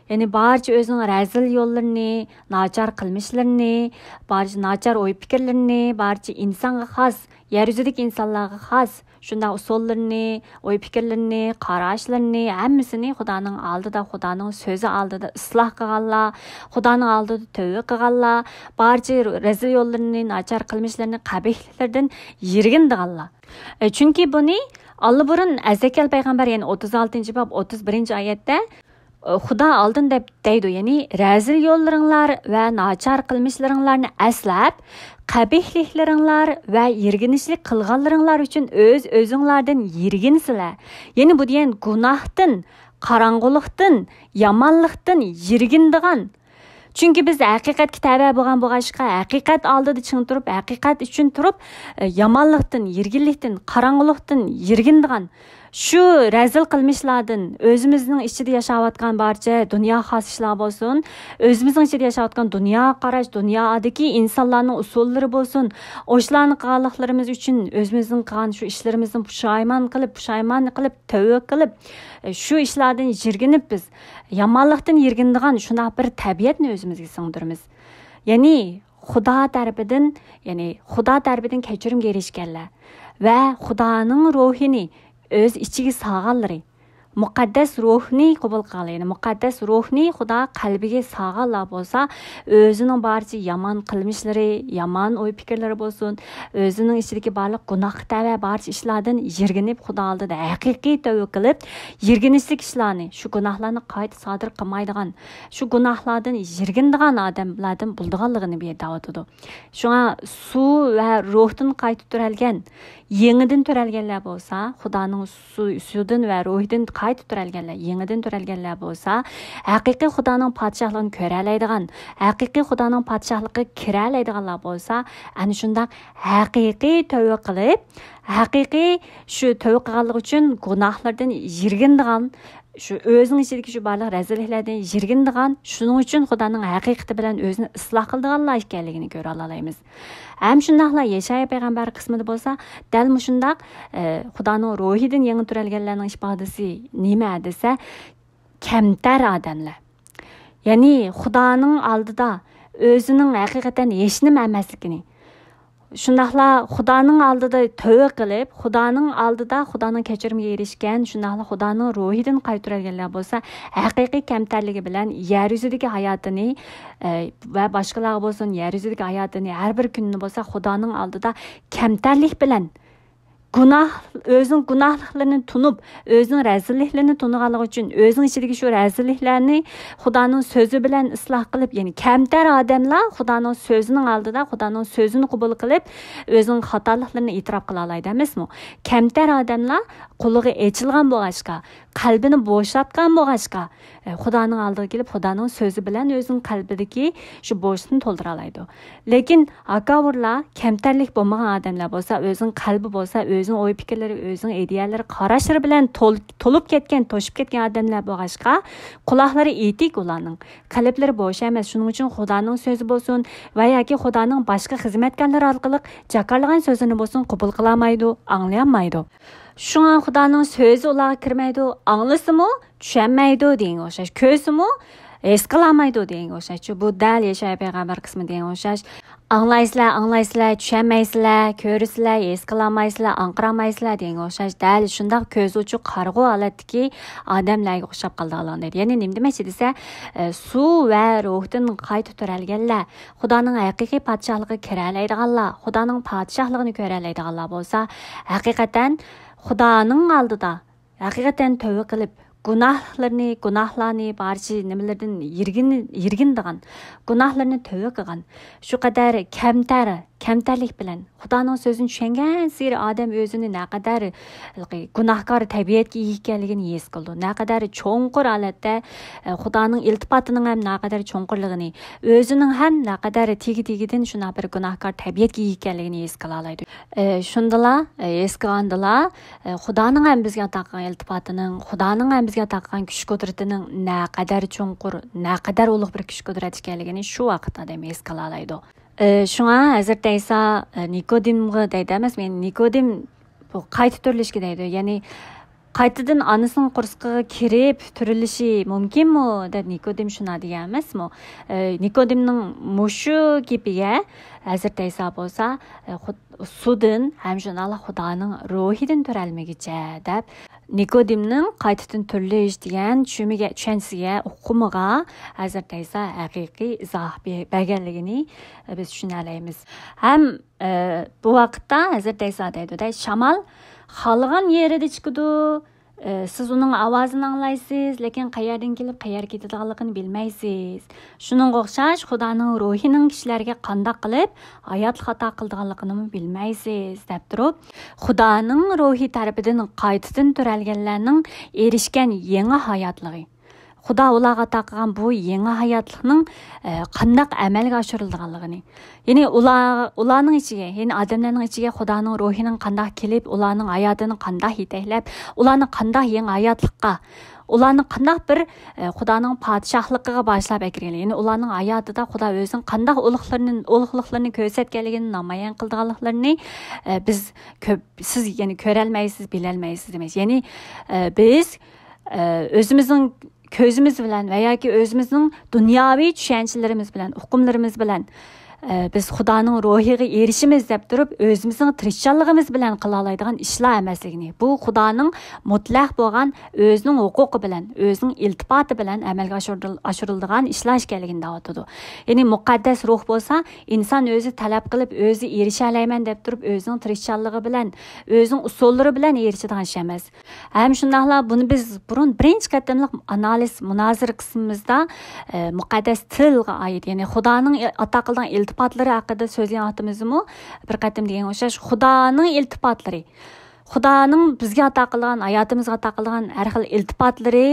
Ya'ni barcha o'zining razil yo'llarini, nachar qilmishlarini, barcha nachar o'y fikrlarini, barcha insonga xos, yer yuzidagi insonlarga xos shunday usullarini, o'y fikrlarini, qarashlarini hammasini Xudoning oldida, Xudoning so'zi oldida isloh qilganlar, Xudoning oldida tavba qilganlar, barcha razil yo'llarini, nachar qilmishlarini, qabihliklardan yirgindiganlar. Chunki buni Alburun Ezekiyel payg'ambar, ya'ni 36-bob 31-oyatda Xudo oldin deb deydi, ya'ni razil yo'llaringlar va nachar qilmishlaringlarni aslab, qabihliklaringlar va yirginishlik qilganlaringlar uchun o'zinglardan yirginsizlar. Ya'ni bu degan gunohdan, qorong'ulikdan, yomonlikdan yirgindigan. Chunki biz haqiqatga tabe bo'lgan bo'lg'ashqa, haqiqat oldida ching turib, haqiqat uchun turib, yomonlikdan, yirginlikdan, qorong'ulikdan yirgindigan. Shu razil qilmishlardan o'zimizning ichida yashayotgan barcha dunyo xos ishlar bo'lsin, o'zimizning ichida yashayotgan dunyo qarash, dunyodagi insonlarning usullari bo'lsin, o'shlarni qilganliklarimiz uchun o'zimizning qilgan shu ishlarimizni pushaymon qilib, tavba qilib, shu ishlardan yirginib biz yomonlikdan yirgindigan shunday bir tabiatni o'zimizga singdiramiz. Ya'ni Xudo tarafidan kechirimga erishganlar va Xudoning ruhini o'z ichiga solganlari, muqaddas ruhni qabul qilgan, muqaddas ruhni Xudo qalbiga solganlar bo'lsa, o'zining barcha yomon qilmishlari, yomon o'y fikrlari bo'lsin, o'zining ichidagi barliq gunohlar va barcha ishlardan yirginib Xudo oldida haqiqiy tavba qilib, yirginishlik ishlarni, shu gunohlarni qayta sodir qilmaydigan, shu gunohlardan yirgindigan odamlardan bo'lganligini bu yerda aytadi. Shunga suv va ruhdan qayta turalgan, yangidan turalganlar bo'lsa, Xudoning suvdan va ruhidan qayta turalganlar, yangidan turalganlar bo'lsa, haqiqiy Xudoning podshohligini ko'ra oladigan, haqiqiy Xudoning podshohligiga kira oladiganlar bo'lsa, ana shunday haqiqiy tavba qilib, haqiqiy shu tavba qilganlik uchun gunohlardan yirgindigan, shu o'zining ichidagi shu barliq razilliklardan yirgindigan, shuning uchun Xudoning haqiqati bilan o'zini isloh qildiganlar ekanligini ko'ra olamiz. Ham shundaqla Yeshaya payg'ambar qismida bo'lsa, dal mushundaq Xudoning ruhidan yangi turalganlarning ifodasi nima desa, kamtar odamlar. Ya'ni Xudoning oldida o'zining haqiqatan hech nima emasligini, shundaqla Xudoning oldida tavba qilib, Xudoning oldida Xudoning kechirimiga erishgan, shundaqla Xudoning ruhidan qaytarganlar bo'lsa, haqiqiy kamtarligi bilan yer yuzidagi hayotini va boshqalar bo'lsin, yer yuzidagi hayotini har bir kunni bo'lsa, Xudoning oldida kamtarlik bilan o'zining gunohlarini tunib, o'zining razilliklarini tuniganligi uchun o'zining ichidagi shu razilliklarni Xudoning so'zi bilan isloh qilib, ya'ni kamtar odamlar Xudoning so'zining oldida Xudoning so'zini qabul qilib, o'zining xatoliklarini e'tirof qila oladi emasmi? Kamtar odamlar quliga echilgan bo'lg'ashqa, qalbini bo'shatgan bo'lg'ashqa, Xudoning oldiga kelib, Xudoning so'zi bilan o'zining qalbidagi shu bo'shlikni to'ldira oladi. Lekin akavurlar kamtarlik bo'lmagan odamlar bo'lsa, o'zining qalbi bo'lsa, o'zining o'y fikrlari, o'zining ideyalari, qarashlari bilan to'lib ketgan, to'shib ketgan odamlar bo'lg'achqa, quloqlari etik ularning, qalblari bo'sh emas. Shuning uchun Xudoning so'zi bo'lsin va yoki Xudoning boshqa xizmatkorlari orqali jakarlagan so'zini bo'lsin qabul qilmaydi, anglayolmaydi. Shunga Xudoning so'zi ularga kirmaydi, anglasimi, tushunmaydi degan o'xshash. Ko'rsimi, his qilmaydi degan o'xshash. Bu dal Yeshaya payg'ambar qismi degan o'xshash. Anglaysizlar, tushunmaysizlar, ko'rsizlar, his qilmaysizlar, anqiramaysizlar degan o'xshash. Dal shundoq ko'z uchi qarg'u holatdagi odamlarga o'xshab qoldilar deydi. Ya'ni nima demoqchi desa, suv va ruhdan qayta turalganlar, Xudoning haqiqiy podshohligiga kira oladiganlar, Xudoning podshohligini ko'ra oladiganlar bo'lsa, haqiqatan Xudoning oldida haqiqatan tövbe qilib, gunohlarni barcha nimalardan yirgindigan, gunohlarni tövbe qilgan, shu qadar kamtarlik bilan Xudoning so'zini tushungan siri odam o'zini naqadar gunohkor tabiatga ega ekanligini his qildi. Naqadar cho'nqur holatda Xudoning iltifotining ham naqadar cho'nqurligini, o'zining ham naqadar tegi-tegidan shuna bir gunohkor tabiatga ega ekanligini his qila oladi. Shundalar, his qilgandilar, Xudoning ham bizga ato qilgan iltifotining, Xudoning ham bizga ato qilgan kuch-qudratining naqadar cho'nqur, naqadar ulug' bir kuch-qudrat ekanligini shu vaqtda ham his qila oladi. Shunga Hazrat Isa Nikodimga deydi emas, men Nikodim bu qayta turilishga deydi. Ya'ni qaytadan onasining qursiqiga kirib turilishi mumkinmi deb Nikodim shuna degan emasmi? Nikodimning mushu gapiga Hazrat Isa bo'lsa, sudin ham shunala Xudoning ruhidan turalmagicha deb Nikodimning qaytadan turilish degan tushunchasiga, uqumiga Hazrat Isa haqiqiy izoh berganligini biz tushuna olamiz. Ham bu vaqtda Hazrat Isa deydi, shamol xohlagan yerida chiqadi. Siz uning ovozini anglaysiz, lekin qayerdan kelib, qayerga ketadiganligini bilmaysiz. Shuning o'xshash Xudoning ruhining kishilarga qandoq qilib hayot xato qiladiganligini bilmaysiz deb turib, Xudoning ruhi tarafidan qaytadan turalganlarning erishgan yangi hayotligi, Xudo ularga ato qilgan bu yangi hayotlikning qandoq amalga oshirilganligini, ya'ni ularning ichiga, ya'ni odamlarning ichiga Xudoning ruhining qandoq kelib, ularning hayotini qandoq yetaklab, ularni qandoq yangi hayotlikqa, ularni qandoq bir Xudoning podshohligiga boshlab akirgan, ya'ni ularning hayotida Xudo o'zining qandoq ulug'liklarini ko'rsatganligini namoyon qilganliklarini siz ya'ni ko'ra olmaysiz, bila olmaysiz demak. Ya'ni biz o'zimizning ko'zimiz bilan va yoki o'zimizning dunyoviy tushunchalarimiz bilan, hukmlarimiz bilan biz Xudoning ruhiga erishimiz deb turib, o'zimizning tirishchanligimiz bilan qila oladigan ishlar emasligini, bu Xudoning mutlaq bo'lgan o'zining huquqi bilan, o'zining iltifoti bilan amalga oshiriladigan ishlar ekanligini aytadi. Ya'ni muqaddas ruh bo'lsa, inson o'zi talab qilib, o'zi erisha olmayman deb turib, o'zining tirishchanligi bilan, o'zining usullari bilan erishadigan ish emas. Ham shundaqla buni biz burun birinchi qatimliq analiz, munozir qismimizda muqaddas tilga oid, ya'ni Xudoning ato qilgan iltifotlari haqida so'zlagan vaqtimizmi bir qatim degan o'xshash, Xudoning iltifotlari, Xudoning bizga ato qilgan, hayotimizga ato qilgan har xil iltifotlari,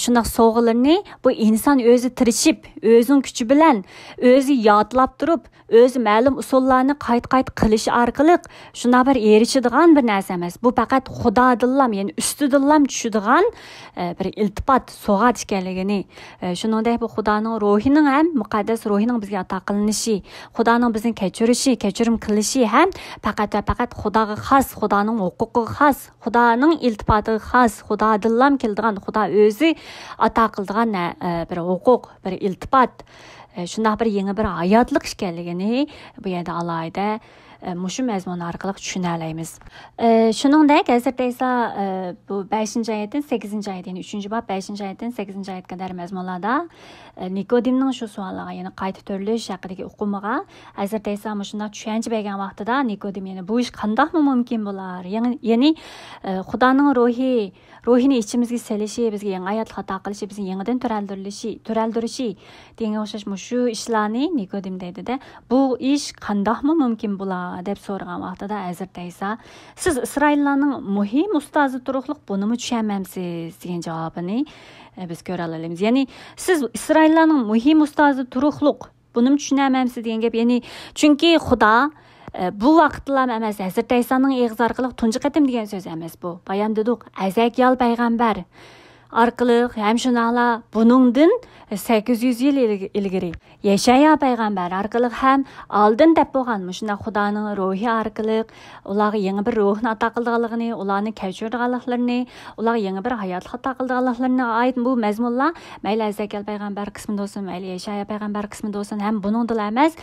shunday sovg'alarni bu inson o'zi tirishib, o'zining kuchi bilan, o'zi yodlab turib, o'zi ma'lum usullarni qayt qilish orqali shunday bir erishadigan bir narsa emas. Bu faqat Xudodan, ya'ni ustidan tushadigan bir iltifot, so'g'at ekanligini, shuningdek bu Xudoning ruhining ham, muqaddas ruhining bizga ato qilinishi, Xudoning bizni kechirim qilishi ham faqat Xudoga xos, Xudoning huquqiga xos, Xudoning iltifotiga xos, Xudodan keladigan, Xudo o'zi ato qiladigan bir huquq, bir iltifot, shunday bir yangi bir hayotlik ekanligini bu yerda alohida mushu mazmun orqali tushuna olamiz. Shuningdek, Hazrat Isa bu 5-oyatdan 8-oyat, ya'ni 3-bob 5-oyatdan 8-oyat qadar mazmunlarda Nikodimning shu savoliga, ya'ni qayta turilish haqidagi uqumiga Hazrat Isa shunday tushuncha bergan vaqtida Nikodim, ya'ni bu ish qandoqmi mumkin bo'lar? Ya'ni Xudoning ruhini ichimizga selishi, bizga yangi hayot ato qilishi, bizni yangidan turaldirishi degan o'xshash shu ishlarni Nikodim deydi-da, bu ish qandoqmi mumkin bo'lar deb so'ragan vaqtida Hazrat Isa, siz Isroillarning muhim ustozi turuqliq bunimi tushunmamsiz degan javobini biz ko'ra olamiz. Ya'ni siz Isroillarning muhim ustozi turuqliq bunimi tushunamamsiz degan gap, ya'ni chunki Xudo Bu vaqtlar emas, Hazrat İsa'nın ağzı arqılıq tunji qatim degan söz emas bu. Bayan dedik, Əzəkyal payg'ambar arqılıq hem şunaqla buningdan 800 yil ilgari Yeshaya payg'ambar arqılıq hem oldin deb bo'lgan shunda Xudoning ruhi arqılıq ularga yangi bir ruhni ato qilganligini, ularni kechirganliklarini, ularga yangi bir hayotlik ato qilganliklarini oid bu mazmunlar mayli Əzəkyal payg'ambar qismida bo'lsin, mayli Yeshaya payg'ambar qismida bo'lsin, ham buningdan emas,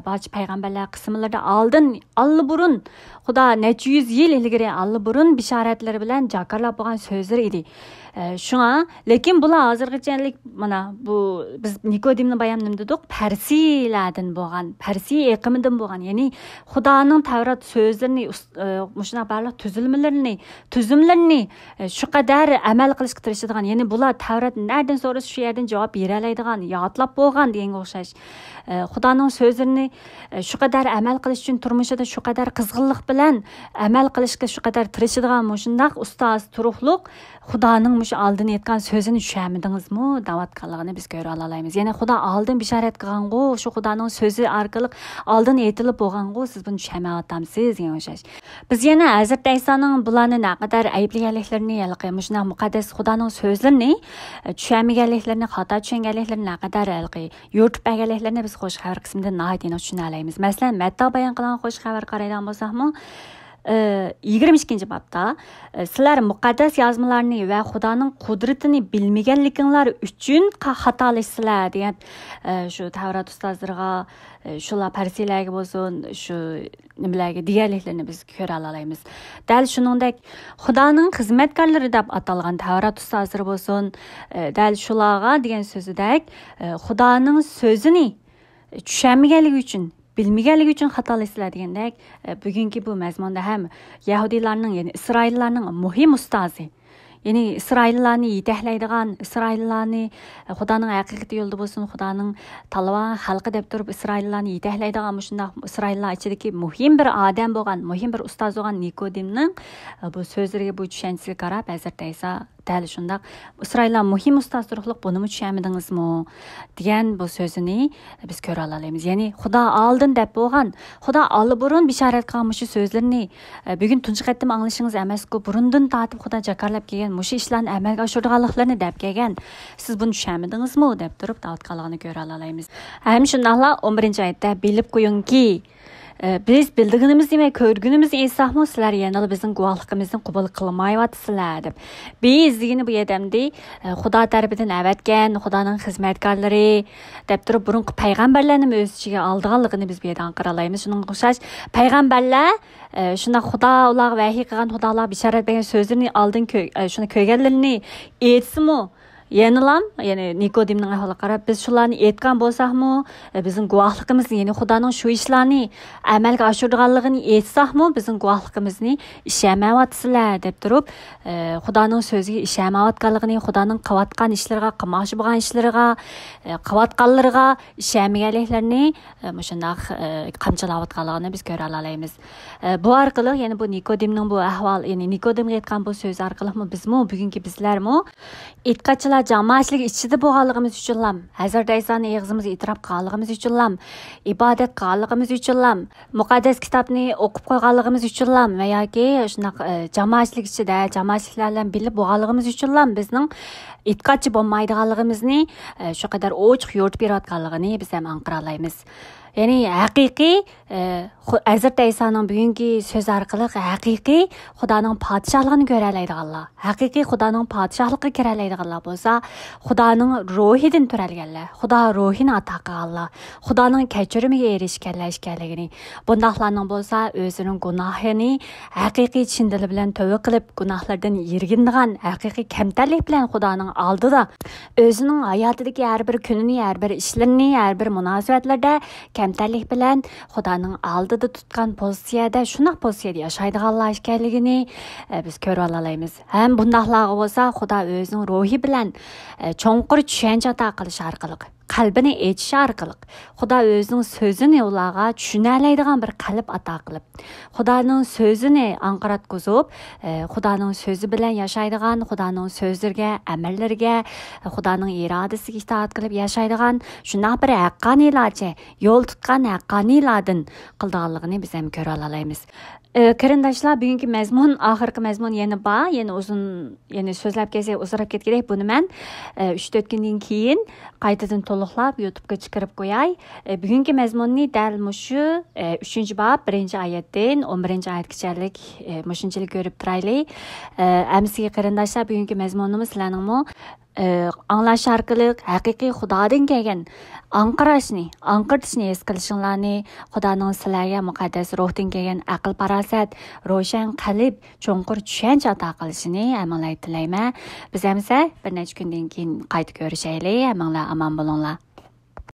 barcha payg'ambarlar qismlarida oldin burun Xudo necha yuz yil ilgari burun bishoratlari bilan jakarlab bo'lgan so'zlar edi. Şuna, lekin bular hozirgacha mana bu biz Nikodimni bayamnim dedik, Parsiyalardan bo'lgan, Parsiya eqimidan bo'lgan, ya'ni Xudoning Tavrat so'zlarini, mushuna barliq tuzumlarini shu qadar amal qilishga tirishadigan, ya'ni bular Tavrat nereden so'rasa shu yerdan javob bera oladigan, yodlab bo'lgan deganga o'xshash. Xudoning so'zlarini shu qadar amal qilish uchun turmushida shu qadar qizg'inlik bilan amal qilishga shu qadar tirishadigan mushundaq ustoz turuqliq Xudoning mush oldin aytgan so'zini tushunmadingizmi? Davatganligini biz ko'ra olamiz. Ya'ni Xudo oldin bishorat qilgan-ku, shu Xudoning so'zi orqali oldin aytilib bo'lgan-ku, siz buni tushunmayapsiz degan o'xshash. Biz yana Hazrat İsa'ning bularni naqadar ayblaganliklarini, mushuna muqaddas Xudoning so'zlarini tushunmaganliklarini, xato tushunganliklarini naqadar yo'rtib berganliklarini biz xo'sh xabar qismida nihoyat tushuna olamiz. Masalan, Matta bayon qilgan xo'sh xabar qaraydigan bo'lsakmi, 22. babda sizlar muqaddas yozmalarni va Xudoning qudratini bilmaganliginglar uchun xatolashsizlar degan shu Tavrat ustozlariga, shular Parsiyalarga bo'lsin, shu nimalarga deganliklarini biz ko'ra olamiz. Dal shuningdek Xudoning xizmatkorlari deb atalgan Tavrat ustozlari bo'lsin, dal shularga degan so'zidek Xudoning so'zini tushunmaganligi uchun bilmaganligi uchun xatolashlar degandek, bugungi bu mazmunda ham Yahudiylarning, ya'ni Isroillarning muhim ustozi, ya'ni Isroillarni yetaklaydigan, Isroillarni Xudoning haqiqiy yo'lida bo'lsin, Xudoning talvan xalqi deb turib Isroillarni yetaklaydigan shunday Isroillar ichidagi muhim bir odam bo'lgan, muhim bir ustoz bo'lgan Nikodimning bu so'zlariga, bu tushunchasiga qarab Hazrat İsa dal shundoq Isroillar muhim ustoz turuqliq bunimi tushunmadingizmi degan bu so'zini biz ko'ra olamiz. Ya'ni Xudo oldin deb bo'lgan, Xudo burun bishorat qilgan shu so'zlarni bugun tunji qatim anglashingiz emas-ku, burundan tortib Xudo jakarlab kelgan mushu ishlarni amalga oshirganliklarini deb kelgan. Siz buni tushunmadingizmi deb turib davatganligini ko'ra olamiz. Ham shundaqla 11-oyatda bilib qo'yingki, biz bildiğimiz demek körgünümüz insahmı sizler yanılı bizim guvallıkımızın kubul kılmayvatsızlar deb. Biz yine bu yedemde Xudo tarafından evetken, Xudoning xizmatkorlari deb turib burun payg'ambarlarni o'z ichiga olganligini biz bu yerdan qaralaymiz. Shuning o'xshash payg'ambarlar shunda Xudo ularga vahiy qilgan, Xudolar bishorat bergan so'zlarini oldin shuni ko'rganlarini aytsimi? Yenilam, ya'ni Nikodimning ahvoliga qarab biz shularni aytgan bo'lsakmi, bizning guvohligimiz, ya'ni Xudoning shu ishlarni amalga oshirganligini aytsakmi, bizning guvohligimizni ishonmayapsizlar deb turib, Xudoning so'ziga ishonmayotganligini, Xudoning qilayotgan ishlariga, qilmoqchi bo'lgan ishlariga, qilayotganlariga ishonmaganliklarini shundoq qamchilayotganligini biz ko'ra olamiz. Bu orqali, ya'ni bu Nikodimning bu ahvol, ya'ni Nikodimga aytgan bu so'z orqali bizmi, bugungi bizlarmi itqachilar jamoatchilik ichida bo'lganligimiz uchun, Hazrat İsa'ni og'zimizga e'tirof qilganligimiz uchun, ibodat qilganligimiz uchun, muqaddas kitobni o'qib qo'yganligimiz uchun va yoki shunaq jamoatchilik ichida jamoatchiliklar bilan bilib bo'lganligimiz uchun bizning itqachi bo'lmaydiganligimizni shu qadar ochiq yo'rtib berayotganligini biz ham anqiralaymiz. Ya'ni haqiqiy Hazrat İsa'ning bugungi so'z orqali haqiqiy Xudoning podshohligini ko'ra oladiganlar, haqiqiy Xudoning podshohligiga kira oladiganlar bo'lsa, Xudoning ruhidan turalganlar, Xudo ruhini ato qilganlar, Xudoning kechirimiga erishganlar ekanligini, bundaqlarning bo'lsa o'zining gunohini haqiqiy chin dili bilan tavba qilib, gunohlardan yirgindigan, haqiqiy kamtarlik bilan Xudoning oldida o'zining hayotidagi har bir kunini, har bir ishlarini, har bir munosabatlarda kamtarlik bilan Xudoning oldida tutgan pozitsiyada, shunaq pozitsiyada yashaydiganlar ekanligini biz ko'ra olamiz. Ham bundaqlarga bo'lsa Xudo o'zining ruhi bilan cho'nqur tushuncha ato qilish orqali qalbini echishi orqali Xudo o'zining so'zini ularga tushunoladigan bir qalb ato qilib, Xudoning so'zini anqiratqizib, Xudoning so'zi bilan yashaydigan, Xudoning so'zlariga, amallariga, Xudoning irodasiga itoat qilib yashaydigan shunday bir haqqoniylarcha yo'l tutgan haqqoniylardan qildiganligini biz ham ko'ra olamiz. Qarindoshlar, bugungi mazmun, oxirgi mazmun yana bor, yana uzun, yana so'zlab kelsak uzrab ketgandek, buni men 3-4 kundan keyin qaytadan to'liqlab YouTube'ga chiqarib qo'yay. Bugungi mazmunni dal mushu 3-bob 1-oyatdan 11-oyatgacha mushunchalik ko'rib turaylik. Amsiga qarindoshlar, bugungi mazmunimiz sizlarning anglash orqali haqiqiy Xudodan kelgan anqirtishni his qilishinglarni, Xudoning sizlarga muqaddas ruhdan kelgan aql farosat, ro'shan qalb, cho'nqur tushuncha ato qilishini amalay tilayman. Biz hamsa bir necha kundan keyin qayta ko'rishaylik. Amanglar omon bo'linglar.